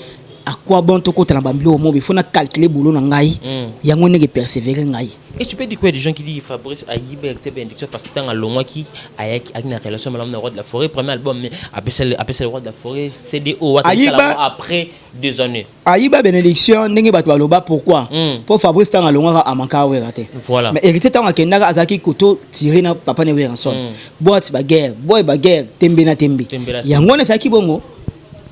à quoi bon to kota na bambilo au monde il faut na calculer boulot na ngai il y a moyen de persévérer ngai. Et tu peux dire quoi des gens qui disent Fabrice Ayibe était bénédiction parce que dans le mois qui avec une relation avec le roi de la forêt premier album mais après le roi de la forêt CDO après 2 années Ayiba bénédiction ndenge bato baloba pourquoi pour Fabrice tant alonga amaka weraté voilà mais hérité tant akendaka azaki koto tirer na papa ne weranson boîte baguerre tembe na tembe yango na saki bongo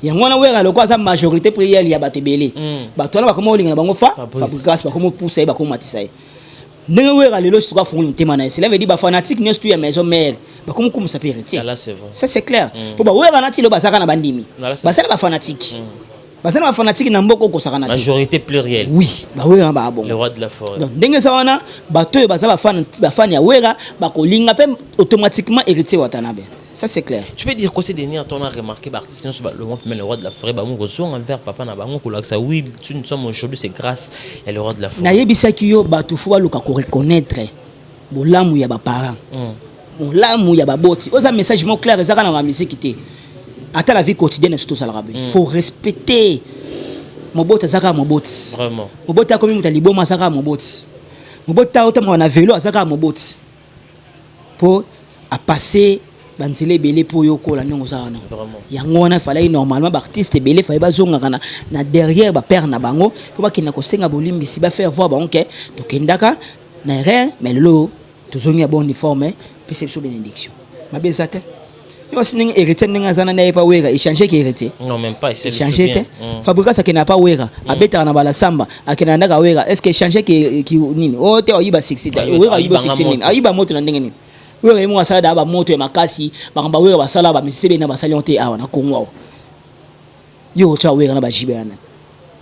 yango na wera lokwa za majorité prière ya batebele bato na bakoma olinga na bango Fabrice bakoma pousser bakoma matisa ndenge wera lelo suka fungula mutema na cela veut dire ba fanatique nyos tu ya maison mère bakoma kumisa pe héritier ça c'est clair pour ba wera na tilo basaka na bandimi basala ba fanatique basala ba fanatique na mboko ko saka na majorité plurielle oui ba wera ba bon le roi de la forêt donc ndenge ça wana bato yo basala ba fan ya wera bakolinga pe automatiquement héritier Watanabe. Ça c'est clair. Tu peux dire quoi ces derniers temps on a remarqué l'artiste le roi de la forêt bah mon ressort envers papa na bango ko ça oui nous sommes aujourd'hui c'est grâce à le roi de la forêt. Na yebisa ki yo bato fo baluka ko reconnaître bolamu ya ba parents. Bolamu ya ba boti. Oza message mo clair ezaka na musique té. Ata la vie quotidienne surtout ça le faut respecter moboti ezaka moboti. Vraiment. Moboti akomi mutaliboma ezaka moboti. Moboti ta otama na vélo ezaka moboti. Pour à passer banzele belé pour yoko la ndongo za wana yango wana fallait normalement ba artiste belé fallait ba zonga kana na derrière ba père na bango po ba kina ko senga bolimbi si ba faire voir ba onke to kendaka na rien mais lo to zonga bon uniforme perception bénédiction ma bezate yo sining héritier ninga zana na pa wera échanger ki héritier non même pas échanger te fabrica ça kena pa wera abeta na bala samba akena ndaka wera est-ce que échanger ki nini o te oyiba 60 wera oyiba 60 ayiba moto na ndenge nini wera imo asala da ba moto ya makasi bakamba wera basala ba misebe na basali onte awa na Congo yo cha wera na ba jibana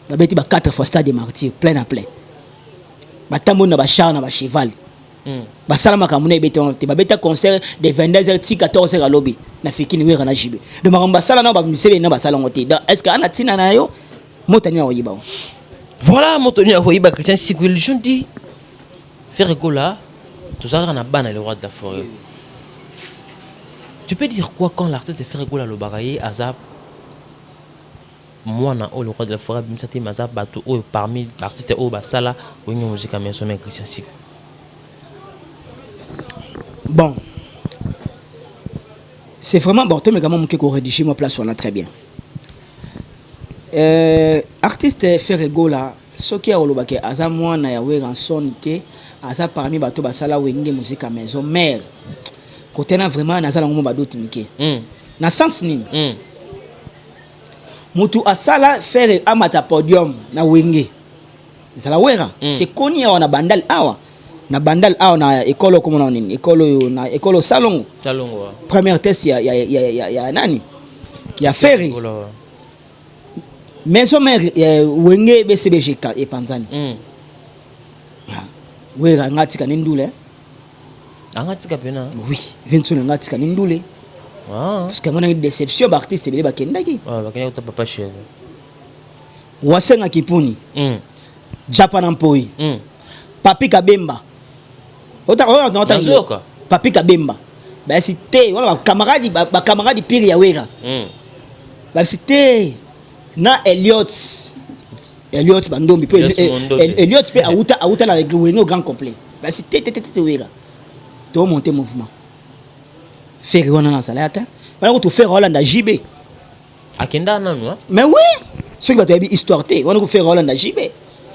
ba beti ba 4 fois stade de martyr plein à plein ba tambo na ba char na ba cheval basala makamuna beti onte ba beta concert de 22h ti 14h à lobby na fikini wera na jibe de makamba sala na ba misebe na basala onte est-ce que ana tina na yo motani na oyiba voilà motani na oyiba Christian Sikuli je dis faire gola. Tout ça, on a banni le roi de la forêt. Tu peux dire quoi quand l'artiste fait rigoler le bagaille Azab moi na le roi de la forêt bimsati mazab bato parmi l'artiste au basala ou une musique à maison mais Christian Sikuli. Bon, c'est vraiment bon. Mais comment on rédige ma place on a très bien. Artiste fait rigoler soki akolobake aza mwana ya Weranson te aza parmi bato basala wenge musique à maison mère côté na vraiment nazala ngomo badoute mike na sens nini mutu asala faire amata podium na wenge zala wera c'est connu na bandal awa na école comme on nini école salongo première test ya nani ya faire maison mère wenge BCBG et Panzani wera ngatika nindule ngatika pena oui Vincent ngatika nindule parce que mon déception d'artiste bele bakendaki bakenda papa chez wasenga kipuni Japan Mpoi Papi Kabemba ota Papi Kabemba ba cité wala ba camarade pire ya wera ba cité na Elliot bandombi pe Elliot pe auta la règle au grand complet ba cité wera to monter mouvement faire wana na salata wala ko faire Hollande JB akenda nanu mais oui ce qui va te histoire te wana ko faire Hollande JB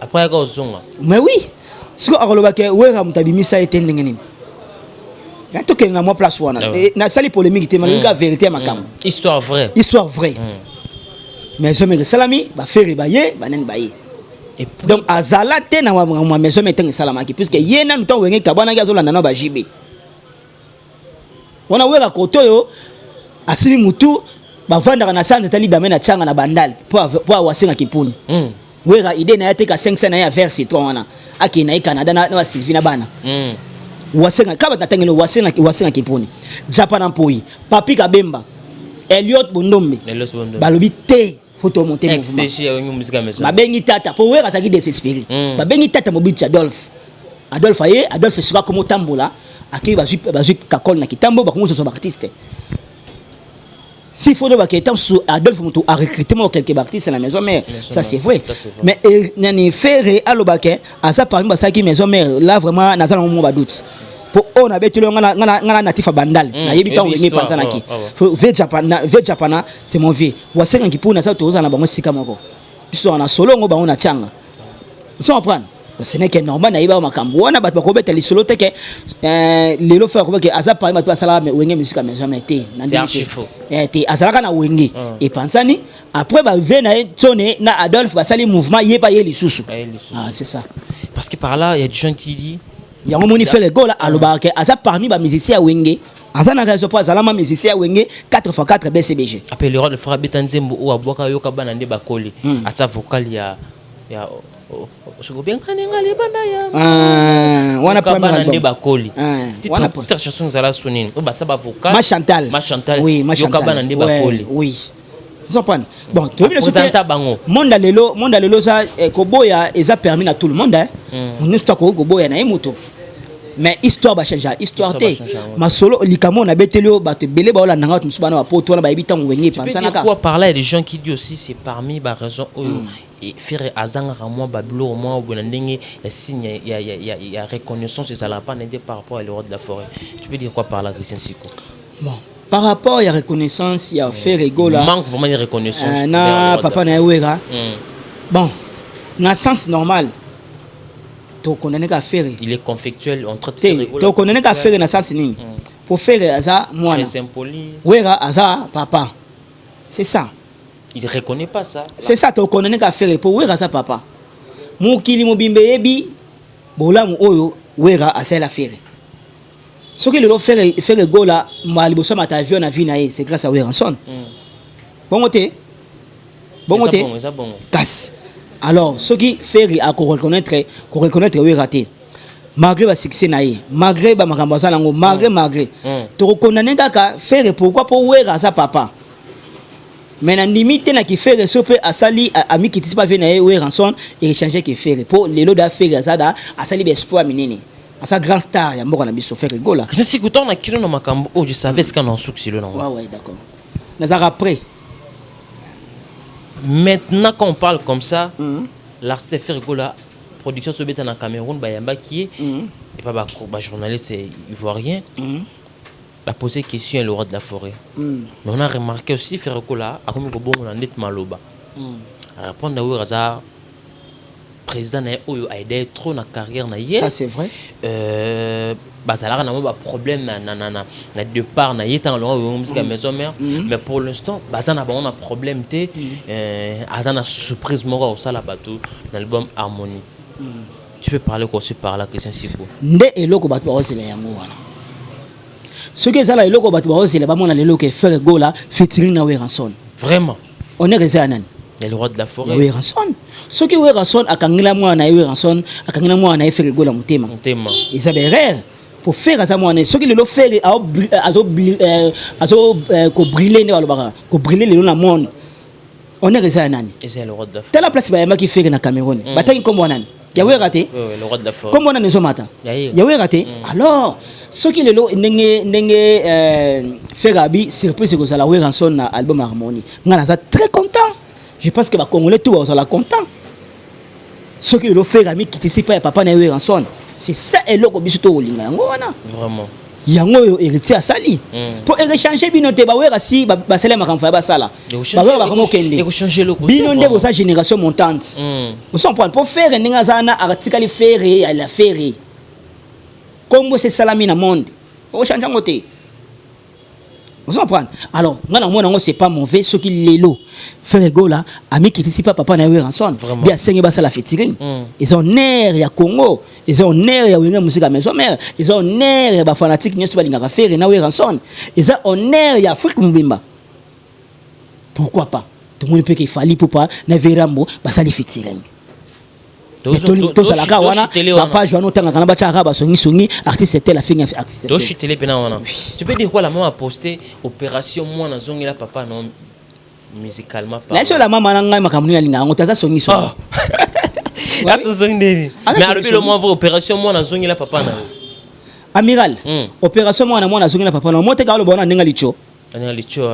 après ko zonga mais oui ce que akoloba ke wera mutabimisa etendenge nini ya to ke na mo place wana na sali polémique te malika vérité makam histoire vraie mais je me salami ba faire ba ye banen ba ye donc azala te na ma maison metenge salamaki puisque yena nous temps wenge kabana ga zolanda na ba JB wana wera kotoyo asili mutu bavandaka na sanze tali dame na changa na bandal po awasenga kipuni wera ide na yate ka 500 na ya vers citron wana aki na Canada na Sylvie na bana wasenga kaba tatangelo wasenga kipuni Japan Mpoi Papi Kabemba Elliot Bondombe balobi te photo monter mouvement babengi tata po wera saki désespéré babengi tata mobiti Adolphe Adolphe sera comme tambola aki bazui kakol na kitambo ba kongo so artiste si faut de que sur Adolphe Mutu a recruté quelques artistes à la maison mère ça c'est vrai mais nani faire alobake asa parmi basaki maison mère là vraiment nazala mo ba doute pour on a betu ngala natif bandal na yebita on ngi panza naki ve Japana c'est mon vie wasenga kipuna sa toza na bango sika moko biso na solo ngo ba on a changa vous comprenez ce n'est que normal na iba makambo wana bat bakobeta lisolo te ke lelo faire ko ke asa parmi bat sala me wenge musique maison mère te na te azalaka na wenge et pensani après ba vena tone na Adolphe basali mouvement yeba ye lisusu c'est ça parce que par là il y a des gens qui disent il y a un moni fait le goal aloba ke asa parmi ba musiciens wenge asa na raison pour azala ma musicien wenge 4x4 BCBG après le roi de Frabé Tanzembo ou aboka yoka bana nde bakoli asa vocal ya wana premier album bakoli titre chanson zala sonine ba saba vocal ma Chantal oui ma Chantal yoka bana nde bakoli oui ils comprennent bon tu veux présenter bango monde lelo ça koboya eza permis na tout le monde on est ko koboya na emoto mais histoire ba changer histoire te ma solo likamo na betelio ba te belé ba olanda ngat musubana ba poto na ba ebita ngwenye panzanaka quoi par là il y a des gens qui disent aussi c'est parmi ba raison et faire azanga moi bablo moi bonandenge ya signe ya reconnaissance ça la pas n'était par rapport à l'Europe de la forêt tu peux dire quoi par là Christian Siko bon par rapport à reconnaissance il y a faire rigola manque vraiment de reconnaissance na papa na wera bon na sens normal to connaît qu'à faire il est conflictuel entre to connaît qu'à faire na sens nini pour faire aza mwana très impoli wera aza papa c'est ça il reconnaît pas ça c'est ça to connaît qu'à faire pour wera aza papa mukili mobimbe yebi bolamu oyo wera asela faire ce que le faire gola mali boso mata avion na vie na c'est grâce à Weranson bongote casse alors ce qui fait à reconnaître Weraté malgré ba succès na malgré ba makambo za nango malgré to reconnaître kaka faire pourquoi pour Wera sa papa mais na limite na ki faire so pe asali ami qui pas venir na Weranson et changer qui faire pour les lots d'affaires ça da asali espoir minene asa grand star ya mboko na biso faire gola c'est si que ton akilo na makambo je savais ce qu'on en succès le non ouais d'accord nazara après maintenant quand on parle comme ça l'artiste fait gola production se bête en Cameroun bayamba qui est et pas ba journaliste ivoirien a posé question à le roi de la forêt mais on a remarqué aussi faire gola a comme ko bon na net maloba répondre à Weraza président a aidé trop na carrière na ça c'est vrai bazalaka na ba problème na départ na yeta lo musique maison mère mais pour l'instant bazana ba on a problème té azana surprise moko au sala bato dans l'album Harmonie. Tu peux parler quoi par là Christian Sikou nde eloko bato ba osela yango wana ce que ça là eloko bato ba osela ba mona lelo ke faire gola featuring na Weranson vraiment on est resté à nani le roi de la forêt Weranson ce que Weranson akangila mwana Weranson akangila mwana faire gola mutema et ça des rare pour faire ça mwana ce que le faire azo ko briller ne balobaka ko briller le na monde on est resté à nani et c'est le roi de la forêt telle la place ba yamaki faire na Cameroun batangi comme nani Yahweh raté le roi de la forêt comme on a ne somata Yahweh raté alors ce qui le lo ndenge Ferabi surprise que ça la Weranson na album Harmonie ngana ça très content je pense que ba congolais tout ça la content ce qui le lo Ferabi qui te pas papa na Weranson c'est ça et loko biso to olinga yango wana vraiment yango yo héritier asali pour échanger bino te ba wera si ba sala makamfa ba sala ba wera ba komo kende bino nde bo sa génération montante vous comprenez pour faire ndinga zana article faire ya la faire comme c'est salami na monde o changer ngote vous comprenez alors ngana mona ngo c'est pas mauvais ce qui lelo faire gola ami qui ici pas papa na Weranson bien sengi ba sala featuring ils ont air ya Congo ils ont air ya wenga musique maison mère ils ont air ya ba fanatique nyoso balinga faire na Weranson ils ont air ya Afrique mbimba pourquoi pas tout le monde peut qu'il fallait pour pas na Verambo ba sala featuring to ça la ka wana papa Joano tanga kana ba chaka ba songi artiste c'était la fin artiste to chitele pena wana tu peux dire quoi la maman a posté opération moi na zongi la papa non musicalement pas. Là la maman nanga makamuni na linga ngotaza songi so. Ato zongi mais alors le moins opération moi na zongi la papa na. Amiral. Opération moi na zongi la papa na mote ka lo bona ninga licho.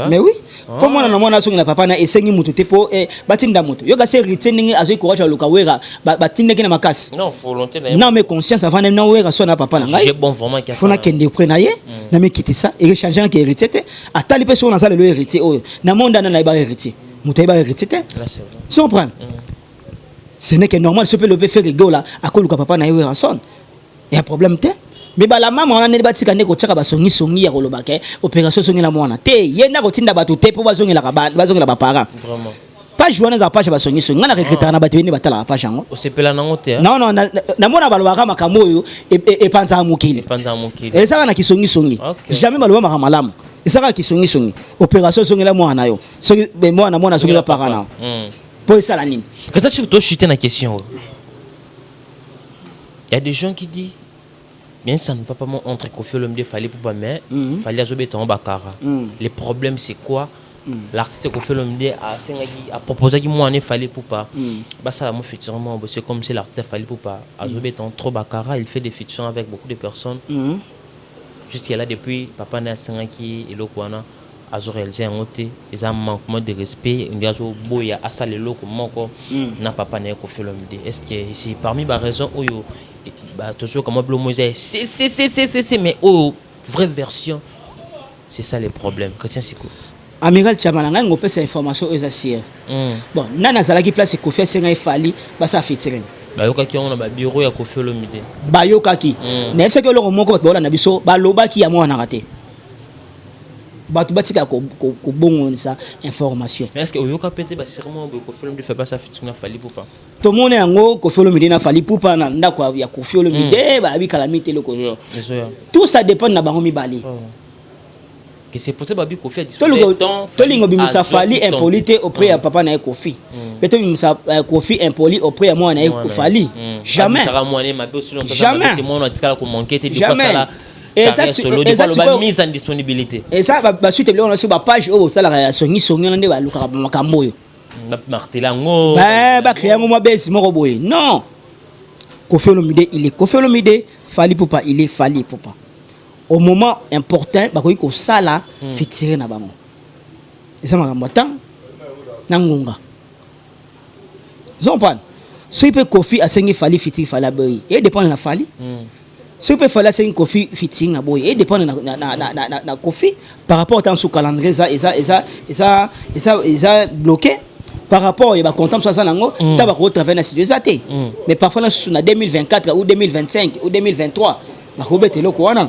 Mais oui, pour moi na mona songi na papa na esengi mutu te po batinda mutu. Yo ga se retenir azo courage ya lokawera batinde na makasi. Non, volonté na. Non mais conscience avant na wera so na papa na ngai. J'ai bon vraiment qui a. Fona kende prena ye na me quitter ça et changer que héritier te atali pe so na ça le héritier oh na monde na ba héritier. Mutu ba héritier te. Si on prend. Ce n'est que normal ce peut le faire rigola à cause que papa na Weranson. Il y a problème te. Mais la maman on a batika ndeko tshaka basongi ya kolobaka opération songi la mwana te yenda kotinda batu te po bazongi la ba parents vraiment pas joindre za page basongi ngana recruter na batu bene batala la page ngo osepela nango te non na mona balobaka makambo oyo e panza mukili et ça na kisongi jamais baloba makamalamu et ça ka kisongi opération songi la mwana yo songi be mwana songi la parents na pour ça la nini que ça surtout chuter na question il y a des gens qui disent bien ça ne va pas entre Koffi Olomide fallait pour pas mais fallait azober ton bakara le problème c'est quoi l'artiste Koffi Olomide a proposé qu'il moi ne fallait pour pas bah ça moi effectivement c'est comme si l'artiste fallait pour pas azober ton trop bakara il fait des features avec beaucoup de personnes jusqu'à là depuis papa na sengaki et lokwana azo réalisé un côté ils ont manquement de respect il y a zo boya asa le loko moko na papa na Koffi Olomide est-ce que c'est parmi les raisons où bah toujours comme Blo Moïse c'est mais vraie version c'est ça le problème Christian Sikou amiral Chamalanga ngopé cette information aux assiers bon nana zalaki place Koffi senga ifali ba sa featuring bayoka ki on a ba bureau ya Koffi Olomide bayoka ki na efsaki loko moko ba na biso ba lobaki ya mwana raté batu batika ko bongo ça information mais est-ce que oyoka pété ba sûrement Koffi Olomide fait pas ça featuring na fali poupa to mona yango Koffi Olomide na fali poupa na ndako ya Koffi Olomide ba bi calamité loko tout ça dépend na bango mibali que c'est possible ba bi Koffi a discuté to lingo bi musa fali impolité auprès ya papa na Koffi peut-être musa Koffi impoli auprès ya moi na Koffi jamais jamais moi on a dit ça ko manquer te ça et ça c'est mise en disponibilité et ça ba suite on a sur ba page oh ça la songi nde ba luka makambo yo martelango ba créer mo besi moko boye non Koffi Olomide il est Koffi Olomide fali poupa il est fali poupa au moment important ba ko sala fitire na bango et ça makambo tan na ngunga zompan so ipe Koffi asengi fali fitire fala boy et dépend na fali ce peut falloir c'est une Koffi fitting aboy et dépend na Koffi par rapport au temps sous calendrier ça bloqué par rapport à content ça nango ta ba ko travailler na sécurité mais parfois na 2024 ou 2025 ou 2023 ba ko betelo ko wana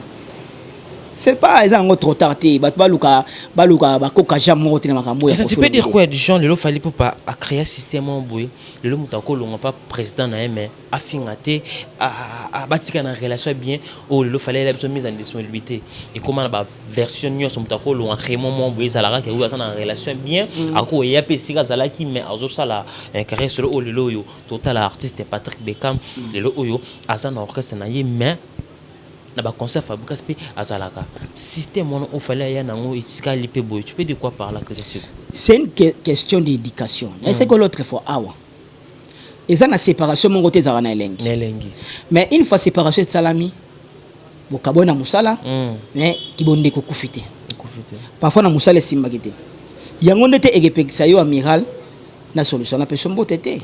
c'est pas ils trop tardé baluka ba koka jammo tina makambo ya. Tu peux dire quoi des gens le fallait pour pas créer un système boy le mutako longa pas président na mais afingate a batika na relation bien ou le fallait la mise en disponibilité et comment la version nyo son mutako longa créer moment boy salara que vous en relation bien ako ya pesika zalaki mais azo sala un carré sur le loyo total artiste Patrick Beckham le loyo azana orchestre na mais na ba concert fabrikas pe azalaka système on fallait ya nango itika lipe boy. Tu peux dire quoi par là que c'est une question d'éducation c'est que l'autre fois awa et ça na séparation mon côté za na elengi mais une fois séparation de salami bokabona musala mais kibonde ko kufite parfois na musala simba kité yango ndete egepekisa yo amiral na solution na personne botete.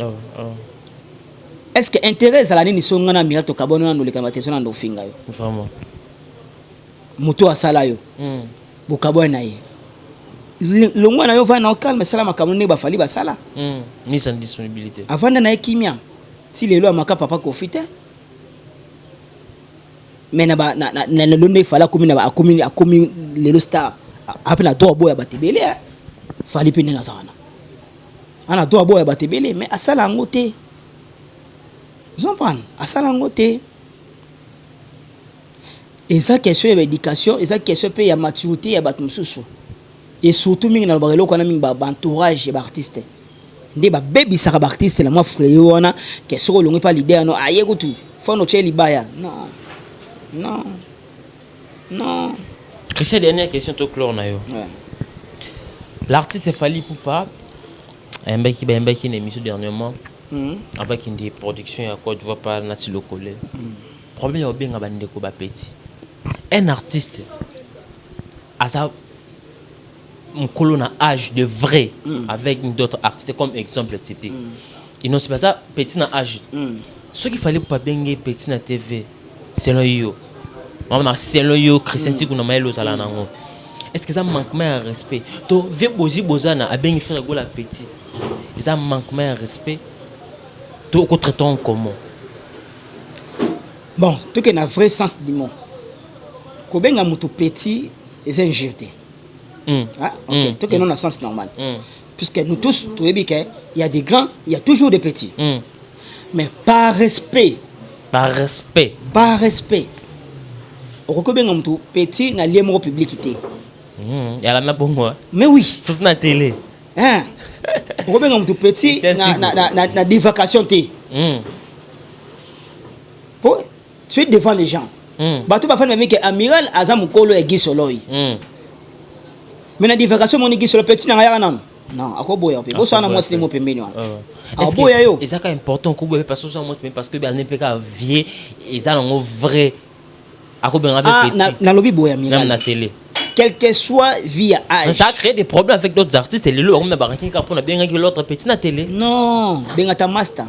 Est-ce que intérêt ça la nini songa na amiral to kabona na leka matention na ndo finga yo vraiment moto asala yo bokabona ye le ngwa na yo va na calme sala makambo ne ba fali ba sala mise en disponibilité avant na kimia si lelo amaka papa kofite mais na ba na le ne fala komi na ba akomi lelo star apena to boya batebele fali pe ninga sana ana to boya batebele mais asala ngote asala ngote et ça question d'éducation et ça question pe ya maturité ya batu mususu et surtout mingi na barelo kana mingi ba entourage ba artiste ndi ba baby saka ba artiste la moi frère wana que soko longi pas leader no aye kutu faut no cheli baya non Christian, dernière question to clore na yo l'artiste Fally Ipupa un mec qui une émission dernièrement avec une production à quoi tu vois pas Nati Lokole problème au bien bande ko ba petit un artiste à ça un colonne âge de vrai avec d'autres artistes comme exemple typique ils n'ont pas ça petit na âge ce qu'il fallait pas bien petit na TV selon yo maman selon yo Christian Siku na maelo sala nango est-ce que ça manque de respect to ve bozi bozana a bien faire go la petit ça manque de respect tout traitons comment bon tout que na vrai sens du mot ko benga mutu petit et un jeté ok tout que non na sens normal puisque nous tous tout est bien il y a des grands il y a toujours des petits mais par respect ko benga mutu petit na lié mo publicité il y a la même pour moi mais oui sur la télé ko benga mutu petit na divagation té pour tu es devant les gens bato ba fana meke amiral azam kolo e gisoloi mais na divagation moni gisolo petit na ya nan non akoboya pe bo sana mo simo pembeni wana aboya yo et ça est important ko boya parce que ça montre parce que ba ne peut pas vieux et ça non vrai akobenga petit na lobi boya amiral na télé quel que soit via âge. Ça crée des problèmes avec d'autres artistes et les lots on a baraki pour na bien que l'autre petit na télé. Non, benga ta master.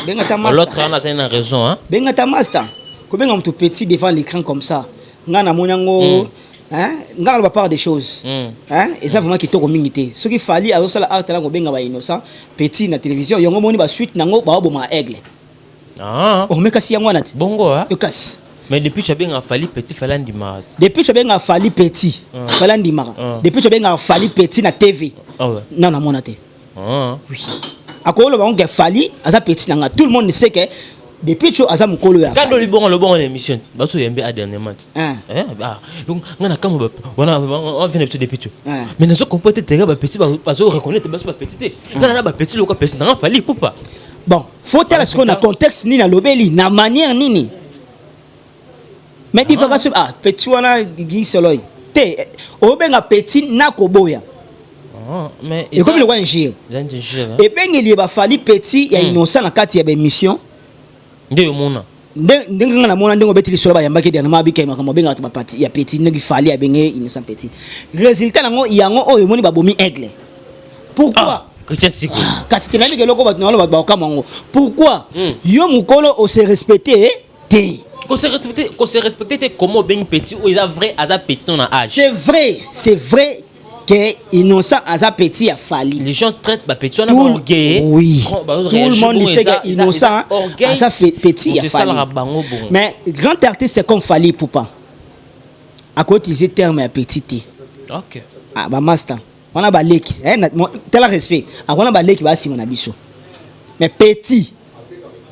Benga ta master. L'autre on a une raison hein. Benga ta master. Ko benga mtu petit devant l'écran comme ça. Nga na monyango nga la part des choses. Et ça vraiment qui to communauté. Ce qu'il fallait à ça la art là ko benga ba innocent petit na télévision yongo moni ba suite nango ba boma aigle. On me kasi yango nati. Bongo hein. Yo kasi. Mais depuis tu as Fally petit Falandi Mara. Depuis tu as Fally petit Falandi Mara. Depuis tu as Fally petit na TV. Non na monate. Oui. Akolo ba on Fally aza petit na tout le monde sait que depuis tu as mukolo ya. Quand le bon émission, ba so yembe à dernièrement. Donc ngana kama on vient depuis tu. Mais ne so comporter terre ba petit ba so reconnaître ba so ba petit. Ngana ba petit le ko petit na Fally Ipupa. Bon, faut tel ce qu'on a contexte ni na lobeli na manière nini. Mais divagation petit wana gisoloi té obenga petit na koboya mais et comme le roi ngir et bengi li ba Fally petit ya innocent na kati ya émission nde mona ndenga na mona ndengo betili solo ba yambaki dia na mabika makamo benga ba parti ya petit ndengi Fally ya benge innocent petit résultat nango yango oyo moni ba bomi aigle pourquoi Christian Siku kasi tenami ke loko ba no ba kamango pourquoi yo mukolo o se respecter té qu'on se respecter comment bien petit ou ils a vrai à petit non âge c'est vrai que innocent aza petit a falli. Les gens traitent ba petit on tout, a orgueil. Oui. Tout le monde disait que innocent aza petit a falli. Mais grand artiste c'est comme Fally Ipupa. À côté utiliser terme à petit. OK. Ah ba master. On a ba leki. Tel respect. Ah on a ba leki ba Simon Abisso. Mais petit.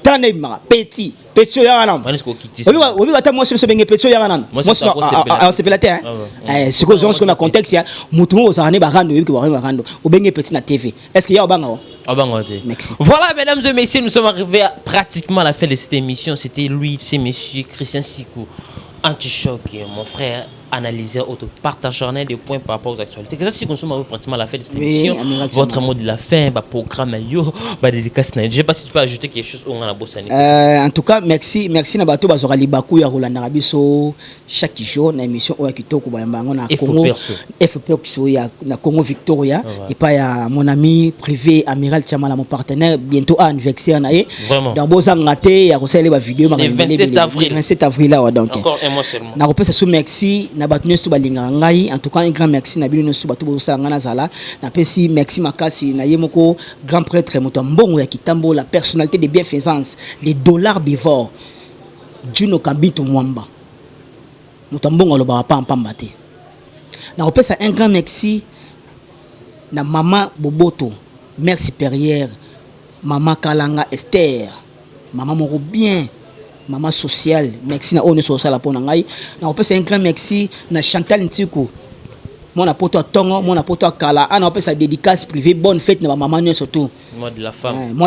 Tanema petit. Petit yaranam. Oui, attends, moi, je suis bien petit yaranam. Moi, c'est pelaté. C'est que dans le contexte, il y a Moutoumou aux années barando, ou bien petit na TV. Est-ce qu'il y a Obanga? Merci. Voilà, mesdames et messieurs, nous sommes arrivés à pratiquement à la fin de cette émission. C'était lui, c'est monsieur Christian Sikou, Anti-Choc, mon frère. Analyser auto partager des points par rapport aux actualités. Qu'est-ce que nous sommes pratiquement à la fin de cette émission? Votre mot de la fin, programme dédicace. Je ne sais pas si tu peux ajouter quelque chose au en tout cas, merci na bato bazora libaku ya Rolanda Rabiso chaque jour na émission oya kitoko ba mbango na Congo FPO ya na Congo Victoria et pas ya mon ami privé Amiral Chamala mon partenaire bientôt à anniversaire na ye. Dans bozanga te ya kosala ba vidéo ma 27 avril là donc. Encore un mois seulement. Na repose sous merci. Na batune stu balinga ngai en tout cas un grand merci na bino stu batu bosala ngana zala na pesi merci makasi na yemoko grand prêtre Mutombongo ya Kitambo la personnalité de bienfaisance les dollars bivor Juno Kambito Mwamba Mutombongo lo ba pamba te na repesa un grand merci na maman Boboto mère supérieure maman Kalanga Esther maman moko bien maman sociale merci na one social pour ngai na opesa un grand merci na Chantal Ntiku mon apoto tongo mon apoto kala ana opesa dédicace privée bonne fête na maman nyo surtout moi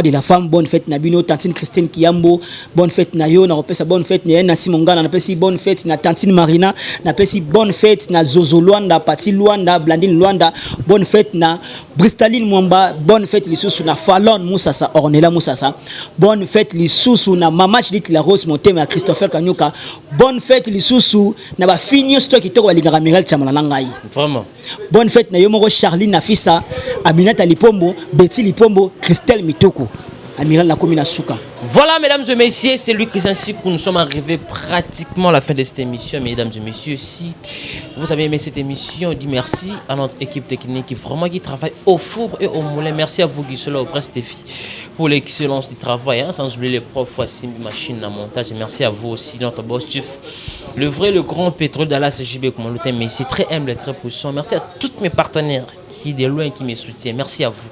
de la femme bonne fête na bino tantine Christine Kiambo bonne fête na yo na opesa bonne fête na Simongana na pesi bonne fête na tantine Marina na pesi bonne fête na Zozo Luanda Pati Luanda Blandine Luanda bonne fête na Bristaline Mwamba bonne fête lisusu na Fallon Moussasa Ornella Moussasa bonne fête lisusu na Mama Chidit la Rose Motema na Christopher Kanyuka bonne fête lisusu na ba finio stock kitoko balingaka Miral Chamala na ngai vraiment bonne fête na yo moko Charline Nafisa Aminata Lipombo Betty Lipombo Christelle Mitoko Amiral la commune à Souka. Voilà, mesdames et messieurs, c'est lui Christian Sikou. Nous sommes arrivés pratiquement à la fin de cette émission. Mesdames et messieurs, si vous avez aimé cette émission, on dit merci à notre équipe technique qui travaille au four et au moulin. Merci à vous, Guisola, au Prestéfi, pour l'excellence du travail. Sans oublier les profs, Simbi Machine à montage. Et merci à vous aussi, notre boss chef, le vrai, le grand pétrole d'Ala CJB, comme on l'entend, mais c'est très humble et très puissant. Merci à tous mes partenaires qui, de loin, qui me soutiennent. Merci à vous.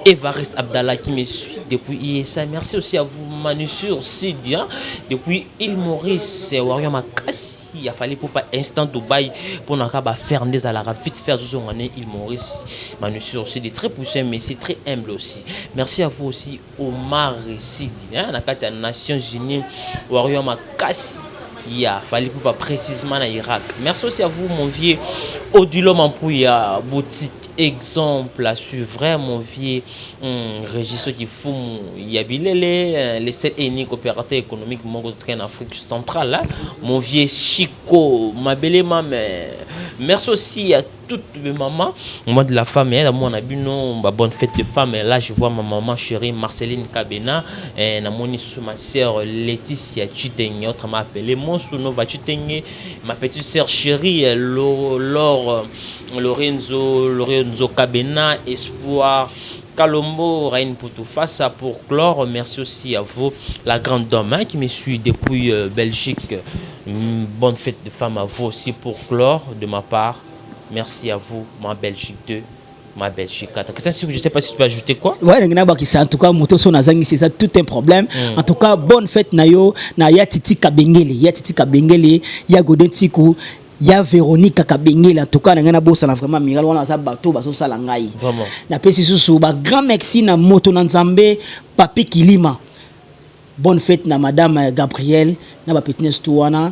Evariste Abdallah qui me suit depuis ISA. Merci aussi à vous, Manusur Sidia, depuis Île Maurice, Wario Makassi. Il a fallu pour pas instant Dubaï pour n'a pas faire des à la vite faire ce qu'on est Île Maurice. Manusur Sidia très poussé, mais c'est très humble aussi. Merci à vous aussi, Omar Sidia, la Nations Unies, Wario Makassi. Il a fallu pour pas précisément à Irak. Merci aussi à vous, mon vieux Odilo Mampouya, boutique exemple à suivre, mon vieux Régis qui fout Yabilele, les 7 uniques opérateurs économiques en Afrique centrale, mon vieux Chico, ma belle maman. Merci aussi à toutes mes mamans, moi de la famille, moi on a bu non, bonne fête de femme. Là je vois ma maman chérie Marceline Kabena, et ma soeur Laetitia Chitenge, autrement appelée mon souno va Chitenge, ma petite soeur chérie Lorenzo Kabena, Espoir Kalombo, Rain Poutoufassa pour clore. Merci aussi à vous, la grande dame qui me suit depuis Belgique. Bonne fête de femme à vous aussi pour clore de ma part. Merci à vous, ma Belgique 2, ma Belgique 4. Je ne sais pas si tu peux ajouter quoi. Ouais, en tout cas, c'est ça tout un problème. En tout cas, bonne fête Nayo, na ya Titi Kabengele, ya Godin Tiku. Il y a Véronique Kabengele, en tout cas, na bossa na vraiment miral wana za bateau baso sala ngai. Vraiment. Na pesi susu ba grand merci na moto na Nzambe, Papi Kilima. Bonne fête na madame Gabrielle, na ba petitesse touana.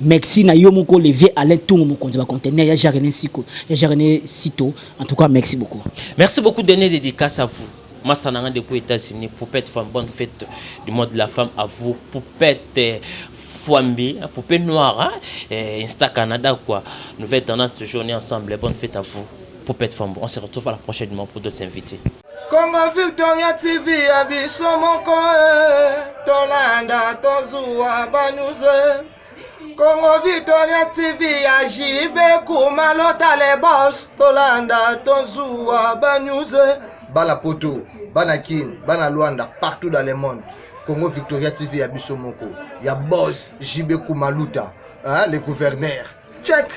Merci na yo moko levier Alain Tungu mokonzi ba conteneur ya Jarene Siko, ya Jarene Sito. En tout cas, merci beaucoup. Merci beaucoup de donner dédicace à vous. Master Nanga depuis États-Unis, Poupette femme, bonne fête du mois de la femme à vous. Poupette Fouambi, Poupée Noire, Insta Canada quoi. Nouvelle tendance de journée ensemble. Bonne fête à vous. Poupette femme. On se retrouve à la prochaine pour d'autres invités. Congo Victoria TV abiso moko tolanda tozua banuze Congo Victoria TV ya JB Kumalota les boss Tolanda Tonzua Banews Bana Poto Bana Kin Bana Luanda partout dans le monde. Congo Victoria TV ya Bisomoko ya boss JB Kumaluta, hein, le gouverneur. Check.